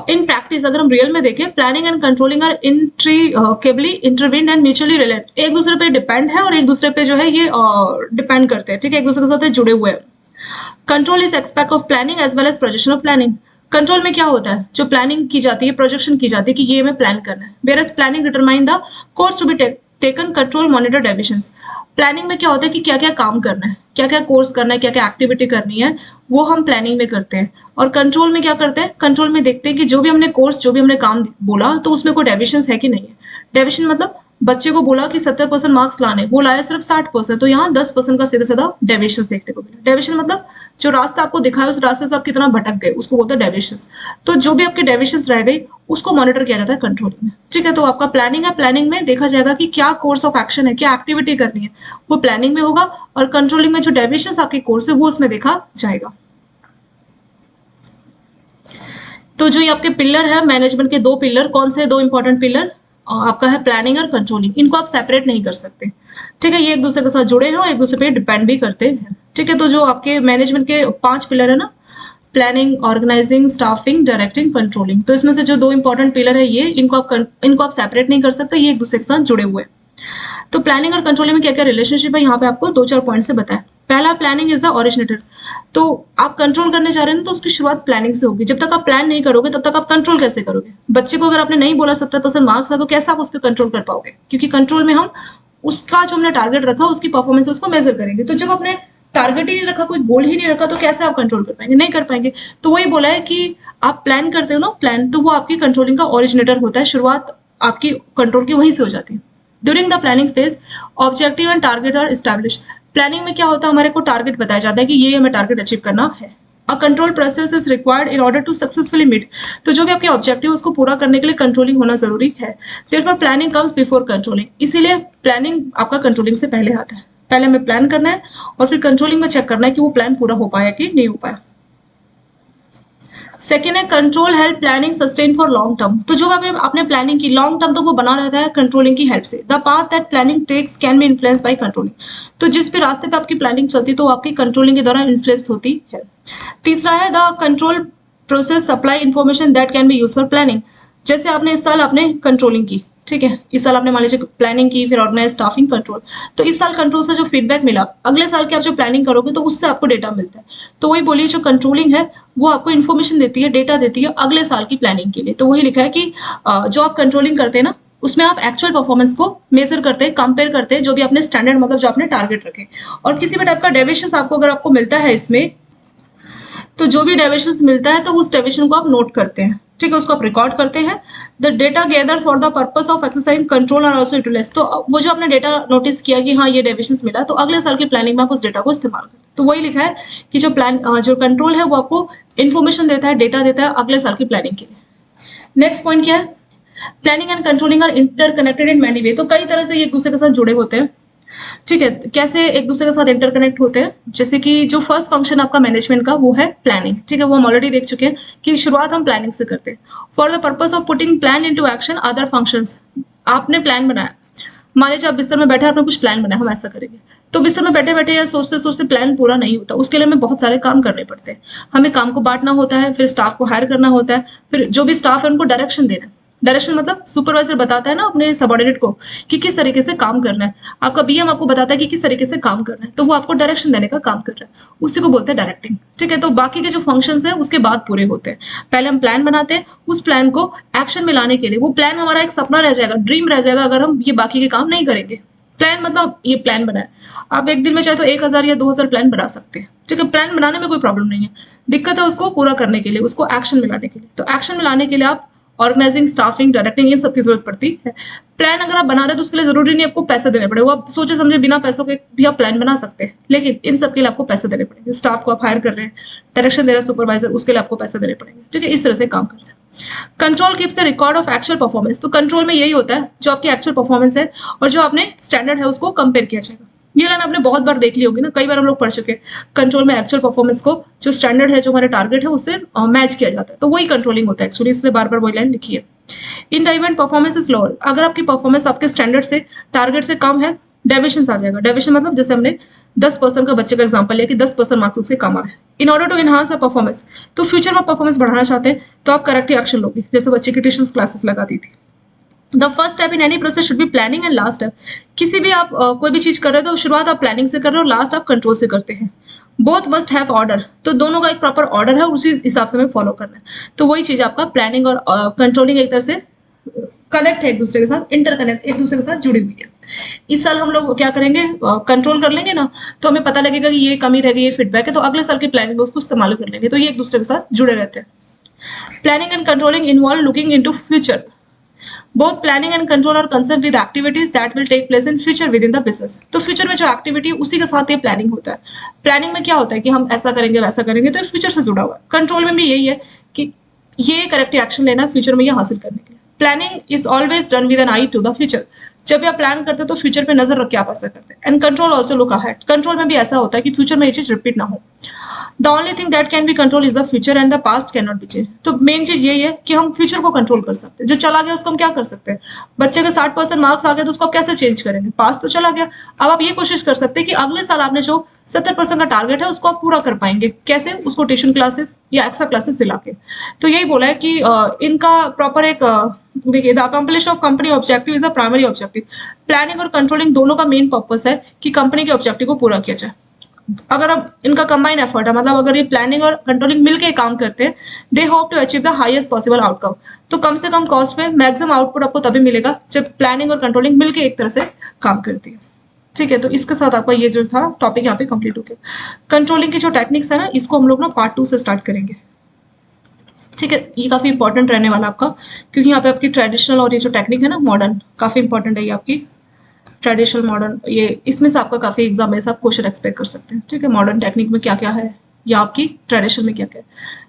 इन प्रैक्टिस अगर हम रियल में देखें, planning and controlling are inextricably intertwined and mutually related, एक दूसरे पे डिपेंड है और एक दूसरे पे जो है ये डिपेंड करते हैं, ठीक है, एक दूसरे के साथ जुड़े हुए हैं। Control is expect of planning as well as projection of planning. Control में क्या होता है, जो प्लानिंग की जाती है, प्रोजेक्शन की जाती है कि ये हमें प्लान करना है, whereas planning determine the course to be taken, control monitor deviations. Planning में क्या होता है कि क्या क्या काम करना है, क्या क्या कोर्स करना है, क्या क्या एक्टिविटी करनी है, वो हम प्लानिंग में करते हैं। और कंट्रोल में क्या करते हैं, कंट्रोल में देखते हैं कि जो भी हमने कोर्स, जो भी हमने काम बोला, तो उसमें कोई डेविएशंस है कि नहीं है। डेविएशन मतलब बच्चे को बोला कि 70% मार्क्स लाने, वो लाया सिर्फ 60%, तो यहाँ 10% का सीधा सीधा डेविएशन देखने को मिला। डेविएशन मतलब जो रास्ता आपको दिखा है उस रास्ते से आप कितना भटक गए, उसको बोलते हैं डेविएशन। तो जो भी आपके डेविएशन रह गई उसको मॉनिटर किया जाता है कंट्रोलिंग में, ठीक है। तो आपका प्लानिंग है, प्लानिंग में देखा जाएगा कि क्या कोर्स ऑफ एक्शन है, क्या एक्टिविटी करनी है, वो प्लानिंग में होगा, और कंट्रोलिंग में जो डेविएशन आपके कोर्स है वो उसमें देखा जाएगा। तो जो ये आपके पिलर है मैनेजमेंट के, 2 पिलर, कौन से 2 इंपॉर्टेंट पिलर आपका है, प्लानिंग और कंट्रोलिंग, इनको आप सेपरेट नहीं कर सकते, ठीक है, ये एक दूसरे के साथ जुड़े हैं और एक दूसरे पे डिपेंड भी करते हैं, ठीक है। तो जो आपके मैनेजमेंट के 5 पिलर है ना, planning, organizing, staffing, directing, controlling, तो इसमें से जो 2 इंपॉर्टेंट पिलर है ये, इनको आप सेपरेट नहीं कर सकते, ये एक दूसरे के साथ जुड़े हुए हैं। तो प्लानिंग और कंट्रोलिंग में क्या क्या रिलेशनशिप है, यहाँ पे आपको 2-4 पॉइंट से बताया। पहला, प्लानिंग इज द ओरिजिनेटर, तो आप कंट्रोल करने जा रहे हैं तो उसकी शुरुआत प्लानिंग से होगी। जब तक आप प्लान नहीं करोगे तब तक आप कंट्रोल कैसे करोगे। बच्चे को अगर आपने नहीं बोला 70% मार्क्स है तो कैसे आप उस पर कंट्रोल कर पाओगे, क्योंकि कंट्रोल में हम उसका जो हमने टारगेट रखा उसकी परफॉर्मेंस उसको मेजर करेंगे। तो जब आपने टारगेट ही नहीं रखा, कोई गोल ही नहीं रखा, तो कैसे आप कंट्रोल कर पाएंगे, नहीं कर पाएंगे। तो वही बोला है कि आप प्लान करते हो ना, प्लान, तो वो आपकी कंट्रोलिंग का ओरिजिनेटर होता है, शुरुआत आपकी कंट्रोल की वहीं से हो जाती है। During the planning phase objective and target are establish. Planning में क्या होता है, हमारे को टारगेट बताया जाता है कि ये हमें टारगेट अचीव करना है। A control process is required in order to successfully meet, तो जो भी आपके ऑब्जेक्टिव उसको पूरा करने के लिए कंट्रोलिंग होना जरूरी है। Therefore planning comes before controlling, इसीलिए प्लानिंग आपका कंट्रोलिंग से पहले आता है। पहले हमें प्लान करना है और फिर कंट्रोलिंग में चेक करना है कि वो प्लान पूरा हो पाया कि नहीं हो पाया। सेकेंड है control help planning sustain for long term, तो जो आपने प्लानिंग की लॉन्ग टर्म तो वो बना रहता है कंट्रोलिंग की हेल्प से। The path that planning takes can be influence by controlling, तो जिस भी रास्ते पे आपकी प्लानिंग चलती है तो आपकी कंट्रोलिंग के दौरान इन्फ्लुएंस होती है। तीसरा है the control process supply information that can be use for planning, जैसे आपने इस साल आपने कंट्रोलिंग की, ठीक है, इस साल आपने मान लीजिए प्लानिंग की, फिर ऑर्गेनाइज, स्टाफिंग, कंट्रोल। तो इस साल कंट्रोल से जो फीडबैक मिला, अगले साल की आप जो प्लानिंग करोगे तो उससे आपको डेटा मिलता है। तो वही बोलिए, जो कंट्रोलिंग है वो आपको इन्फॉर्मेशन देती है, डेटा देती है अगले साल की प्लानिंग के लिए। तो वही लिखा है कि जो आप कंट्रोलिंग करते हैं ना, उसमें आप एक्चुअल परफॉर्मेंस को मेजर करते हैं, कंपेयर करते हैं, जो भी आपने स्टैंडर्ड मतलब जो आपने टारगेट रखे। और किसी भी टाइप का डेविएशन आपको अगर आपको मिलता है इसमें, तो जो भी डेविएशन मिलता है तो उस डेविएशन को आप नोट करते हैं, ठीक है, उसको आप रिकॉर्ड करते हैं। The data gather for the purpose of exercise control are also utilize. तो वो जो आपने डेटा नोटिस किया कि हाँ ये डेविएशन मिला, तो अगले साल की प्लानिंग में आप उस डेटा को इस्तेमाल करते हैं। तो वही लिखा है कि जो जो कंट्रोल है वो आपको इन्फॉर्मेशन देता है, डेटा देता है अगले साल की प्लानिंग के लिए। नेक्स्ट पॉइंट क्या है? Planning and controlling are interconnected in many way. तो कई तरह से ये एक दूसरे के साथ जुड़े होते हैं, ठीक है। कैसे एक दूसरे के साथ इंटरकनेक्ट होते हैं? जैसे कि जो फर्स्ट फंक्शन आपका मैनेजमेंट का वो है प्लानिंग, ठीक है, वो हम ऑलरेडी देख चुके हैं कि शुरुआत हम प्लानिंग से करते हैं। For the purpose of putting plan into action other functions. आपने प्लान बनाया, मान लीजिए आप बिस्तर में बैठे, आपने कुछ प्लान बनाया, हम ऐसा करेंगे, तो बिस्तर में बैठे बैठे या सोचते सोचते प्लान पूरा नहीं होता, उसके लिए हमें बहुत सारे काम करने पड़ते हैं। हमें काम को बांटना होता है, फिर स्टाफ को हायर करना होता है, फिर जो भी स्टाफ है उनको डायरेक्शन देना है। डायरेक्शन मतलब सुपरवाइजर बताता है ना अपने सबऑर्डिनेट को कि किस तरीके से काम करना है, आपका बीएम आपको बताता है कि किस तरीके से काम करना है, तो वो आपको डायरेक्शन देने का काम कर रहा है, उसी को बोलते हैं डायरेक्टिंग, ठीक है। तो बाकी के जो फंक्शंस है उसके बाद पूरे होते हैं। पहले हम प्लान बनाते हैं, उस प्लान को एक्शन में लाने के लिए, वो प्लान हमारा एक सपना रह जाएगा, ड्रीम रह जाएगा अगर हम ये बाकी के काम नहीं करेंगे। प्लान मतलब ये प्लान बनाए, आप एक दिन में चाहे तो 1000 या 2000 प्लान बना सकते हैं, ठीक है। प्लान बनाने में कोई प्रॉब्लम नहीं है, दिक्कत है उसको पूरा करने के लिए, उसको एक्शन में लाने के लिए। तो एक्शन में लाने के लिए आप ऑर्गेनाइजिंग, स्टाफिंग, डायरेक्टिंग, इन सब की जरूरत पड़ती है। प्लान अगर आप बना रहे हैं तो उसके लिए जरूरी नहीं आपको पैसे देने पड़े, वो आप सोचे समझे बिना पैसों के भी आप प्लान बना सकते हैं, लेकिन इन सब के लिए आपको पैसे देने पड़ेंगे। स्टाफ को आप हायर कर रहे हैं, डायरेक्शन दे रहे हैं सुपरवाइजर, उसके लिए आपको पैसे देने पड़ेंगे, ठीक है। इस तरह से काम करते हैं। Control keeps a record of actual performance. तो कंट्रोल में यही होता है, जो आपकी एक्चुअल परफॉर्मेंस है और जो आपने स्टैंडर्ड है उसको कंपेयर किया जाएगा। ये लाइन आपने बहुत बार देख ली होगी ना, कई बार हम लोग पढ़ चुके हैं। कंट्रोल में एक्चुअल परफॉर्मेंस को जो स्टैंडर्ड है, जो हमारे टारगेट है, उससे मैच किया जाता है, तो वही कंट्रोलिंग होता है एक्चुअली, इसलिए बार बार वही लाइन लिखी है। In the event performance is lower, अगर आपकी परफॉर्मेंस आपके स्टैंडर्ड से, टारगेट से कम है, डेविएशन आ जाएगा। डेविएशन मतलब जैसे हमने 10% का बच्चे का एग्जांपल लिया कि 10% मार्क्स उसके कम आ गए। In order to enhance a performance, तो फ्यूचर में परफॉर्मेंस बढ़ाना चाहते हैं तो आप करेक्टिव एक्शन लोगे, जैसे बच्चे की ट्यूशन क्लासेस लगा दी थी। The first step in any process should be planning and last step. किसी भी आप कोई भी चीज कर रहे हो तो शुरुआत आप प्लानिंग से कर रहे हो, लास्ट आप कंट्रोल से करते हैं। बोथ मस्ट हैव ऑर्डर, तो दोनों का एक प्रॉपर ऑर्डर है, उसी हिसाब से हमें फॉलो करना है। तो वही चीज आपका प्लानिंग और कंट्रोलिंग एक तरह से कनेक्ट है एक दूसरे के साथ, इंटरकनेक्ट, एक दूसरे के साथ जुड़ी हुई है। इस साल हम लोग क्या करेंगे, कंट्रोल कर लेंगे ना, तो हमें पता लगेगा कि ये कमी रह गई, ये फीडबैक है, तो अगले साल की प्लानिंग में उसको इस्तेमाल कर लेंगे। तो ये एक दूसरे के साथ जुड़े रहते हैं। Planning and controlling involve looking into future. Both planning and control are concern with activities that will take place in future within the business. तो फ्यूचर में जो एक्टिविटी है उसी के साथ ये प्लानिंग होता है। प्लानिंग में क्या होता है कि हम ऐसा करेंगे वैसा करेंगे, तो फ्यूचर से जुड़ा हुआ है। कंट्रोल में भी यही है कि ये करेक्टिव एक्शन लेना है फ्यूचर में ये हासिल करने के लिए। Planning is always done with an eye to the future. जब भी आप प्लान करते हो तो फ्यूचर पे नजर रख के आप ऐसा करते हैं। And control also look ahead. Control में भी ऐसा होता है कि फ्यूचर में ये चीज रिपीट ना हो। The only thing that can be control is the future and the past can not be change. तो मेन चीज यही है कि हम फ्यूचर को कंट्रोल कर सकते हैं। जो चला गया उसको हम क्या कर सकते हैं, बच्चे के 60% मार्क्स आ गए तो उसको आप कैसे चेंज करेंगे, पास्ट तो चला गया। अब आप ये कोशिश कर सकते हैं कि अगले साल आपने जो 70% का टारगेट है उसको आप पूरा कर पाएंगे, कैसे, उसको ट्यूशन क्लासेस या एक्स्ट्रा क्लासेस दिला के। तो यही बोला है कि इनका प्रॉपर एक देखिए, the accomplish of company objective is a primary objective. Planning और कंट्रोलिंग दोनों का मेन पर्पस है कि कंपनी के ऑब्जेक्टिव को पूरा किया जाए। अगर हम इनका कंबाइन एफर्ट है, मतलब अगर ये प्लानिंग और कंट्रोलिंग मिलके काम करते हैं, they hope to achieve the highest possible outcome. तो कम से कम कॉस्ट में मैक्सिमम आउटपुट आपको तभी मिलेगा जब प्लानिंग और कंट्रोलिंग मिलके एक तरह से काम करती है, ठीक है। तो इसके साथ आपका ये जो था टॉपिक यहाँ पे कंप्लीट हो गया। कंट्रोलिंग की जो टेक्निक्स है ना, इसको हम लोग ना पार्ट 2 से स्टार्ट करेंगे, ठीक है। ये काफी इंपॉर्टेंट रहने वाला आपका, क्योंकि यहाँ पे आपकी ट्रेडिशनल और ये जो टेक्निक है ना मॉडर्न, काफी इंपॉर्टेंट है ये आपकी ट्रेडिशनल मॉडर्न। ये इसमें से आपका काफी एग्जाम में से आप क्वेश्चन एक्सपेक्ट कर सकते हैं, ठीक है। मॉडर्न टेक्निक में क्या क्या है या आपकी ट्रेडिशनल में क्या क्या है।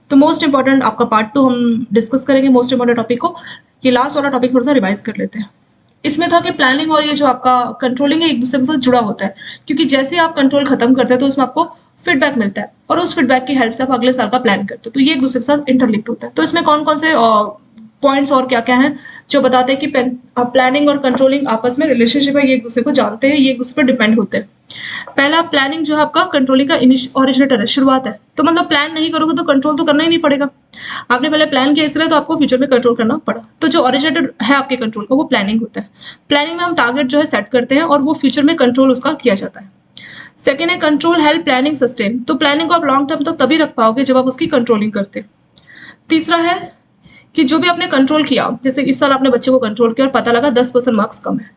तो मोस्ट इंपॉर्टेंट आपका पार्ट 2 हम डिस्कस करेंगे मोस्ट इंपॉर्टेंट टॉपिक को। ये लास्ट वाला टॉपिक थोड़ा सा रिवाइज कर लेते हैं। इसमें था कि प्लानिंग और ये जो आपका कंट्रोलिंग है एक दूसरे के साथ जुड़ा होता है, क्योंकि जैसे आप कंट्रोल खत्म करते हैं तो उसमें आपको फीडबैक मिलता है और उस फीडबैक की हेल्प से आप अगले साल का प्लान करते हो, तो ये एक दूसरे के साथ इंटरलिंक्ड होता है। तो इसमें कौन कौन से पॉइंट्स और क्या क्या हैं जो बताते हैं कि प्लानिंग और कंट्रोलिंग आपस में रिलेशनशिप है, ये एक दूसरे को जानते हैं, ये एक दूसरे पर डिपेंड होते हैं। पहला, प्लानिंग जो है आपका कंट्रोलिंग का ओरिजिनेटर है, शुरुआत है। तो मतलब प्लान नहीं करोगे तो कंट्रोल तो करना ही नहीं पड़ेगा, आपने पहले प्लान किया इसलिए तो आपको फ्यूचर में कंट्रोल करना पड़ा। तो जो ओरिजिनेटेड है आपके कंट्रोल का वो प्लानिंग होता है। प्लानिंग में हम टारगेट जो है सेट करते हैं और वो फ्यूचर में कंट्रोल उसका किया जाता है। सेकेंड है कंट्रोल हेल्प प्लानिंग सस्टेन। तो प्लानिंग को आप लॉन्ग टर्म तक तभी रख पाओगे जब आप उसकी कंट्रोलिंग करते हैं। तीसरा है कि जो भी आपने कंट्रोल किया, जैसे इस साल आपने बच्चे को कंट्रोल किया और पता लगा 10% मार्क्स कम है,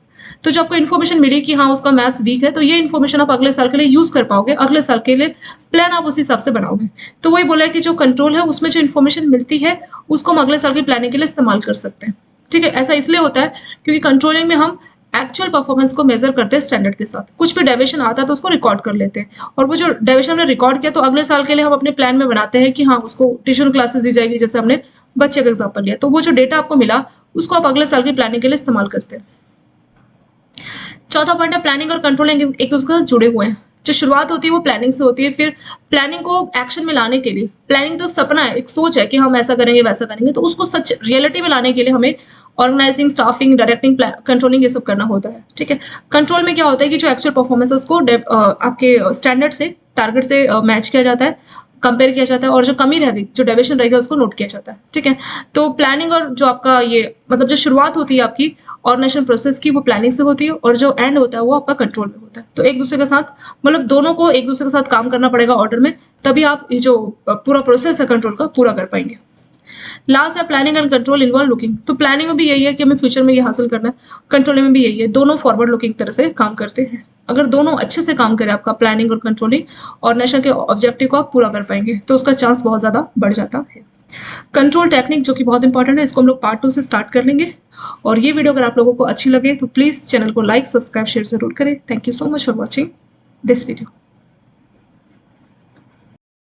तो जो आपको इन्फॉर्मेशन मिली कि हाँ उसका मैथ्स वीक है, तो ये इन्फॉर्मेशन आप अगले साल के लिए यूज कर पाओगे, अगले साल के लिए प्लान आप उस हिसाब से बनाओगे। तो वही बोला है कि जो कंट्रोल है उसमें जो इन्फॉर्मेशन मिलती है उसको हम अगले साल की प्लानिंग के लिए इस्तेमाल कर सकते हैं। ठीक है, ऐसा इसलिए होता है क्योंकि कंट्रोलिंग में हम एक्चुअल परफॉर्मेंस को मेजर करते हैं स्टैंडर्ड के साथ। कुछ भी डेविएशन आता है तो उसको रिकॉर्ड कर लेते हैं, और वो जो डेविएशन हमने रिकॉर्ड किया तो अगले साल के लिए हम अपने प्लान में बनाते हैं कि हाँ उसको ट्यूशन क्लासेस दी जाएगी, जैसे हमने बच्चे का एग्जाम्पल लिया। तो वो जो डेटा आपको मिला उसको आप अगले साल की प्लानिंग के लिए इस्तेमाल करते हैं। चौथा पॉइंट है प्लानिंग और कंट्रोलिंग एक दूसरे के साथ जुड़े हुए हैं। जो शुरुआत होती है वो प्लानिंग से होती है, फिर प्लानिंग को एक्शन में लाने के लिए, प्लानिंग तो एक सपना है, एक सोच है कि हम ऐसा करेंगे वैसा करेंगे, तो उसको सच रियलिटी में लाने के लिए हमें ऑर्गेनाइजिंग, स्टाफिंग, डायरेक्टिंग, कंट्रोलिंग ये सब करना होता है। ठीक है, कंट्रोल में क्या होता है कि जो एक्चुअल परफॉर्मेंस है उसको आपके स्टैंडर्ड से, टारगेट से मैच किया जाता है, कंपेयर किया जाता है, और जो कमी रहेगी, जो डेविएशन रहेगा उसको नोट किया जाता है। ठीक है, तो प्लानिंग और जो आपका ये मतलब जो शुरुआत होती है आपकी ऑर्गेनाइजेशन प्रोसेस की वो प्लानिंग से होती है, और जो एंड होता है वो आपका कंट्रोल में होता है। तो एक दूसरे के साथ मतलब दोनों को एक दूसरे के साथ काम करना पड़ेगा ऑर्डर में, तभी आप ये जो पूरा प्रोसेस है कंट्रोल का पूरा कर पाएंगे। लास्ट है planning and control involve looking. तो प्लानिंग में भी यही है कि हमें फ्यूचर में ये हासिल करना है, कंट्रोलिंग में भी यही है, दोनों फॉरवर्ड लुकिंग तरह से काम करते हैं। अगर दोनों अच्छे से काम करें, आपका प्लानिंग और कंट्रोलिंग, ऑर्गेनाइजेशन के ऑब्जेक्टिव को आप पूरा कर पाएंगे, तो उसका चांस बहुत ज्यादा बढ़ जाता है। कंट्रोल टेक्निक जो कि बहुत इंपॉर्टेंट है, इसको हम लोग पार्ट 2 से स्टार्ट कर लेंगे। और ये वीडियो अगर आप लोगों को अच्छी लगे तो प्लीज चैनल को लाइक, सब्सक्राइब, शेयर जरूर करें। Thank you so much for watching this video.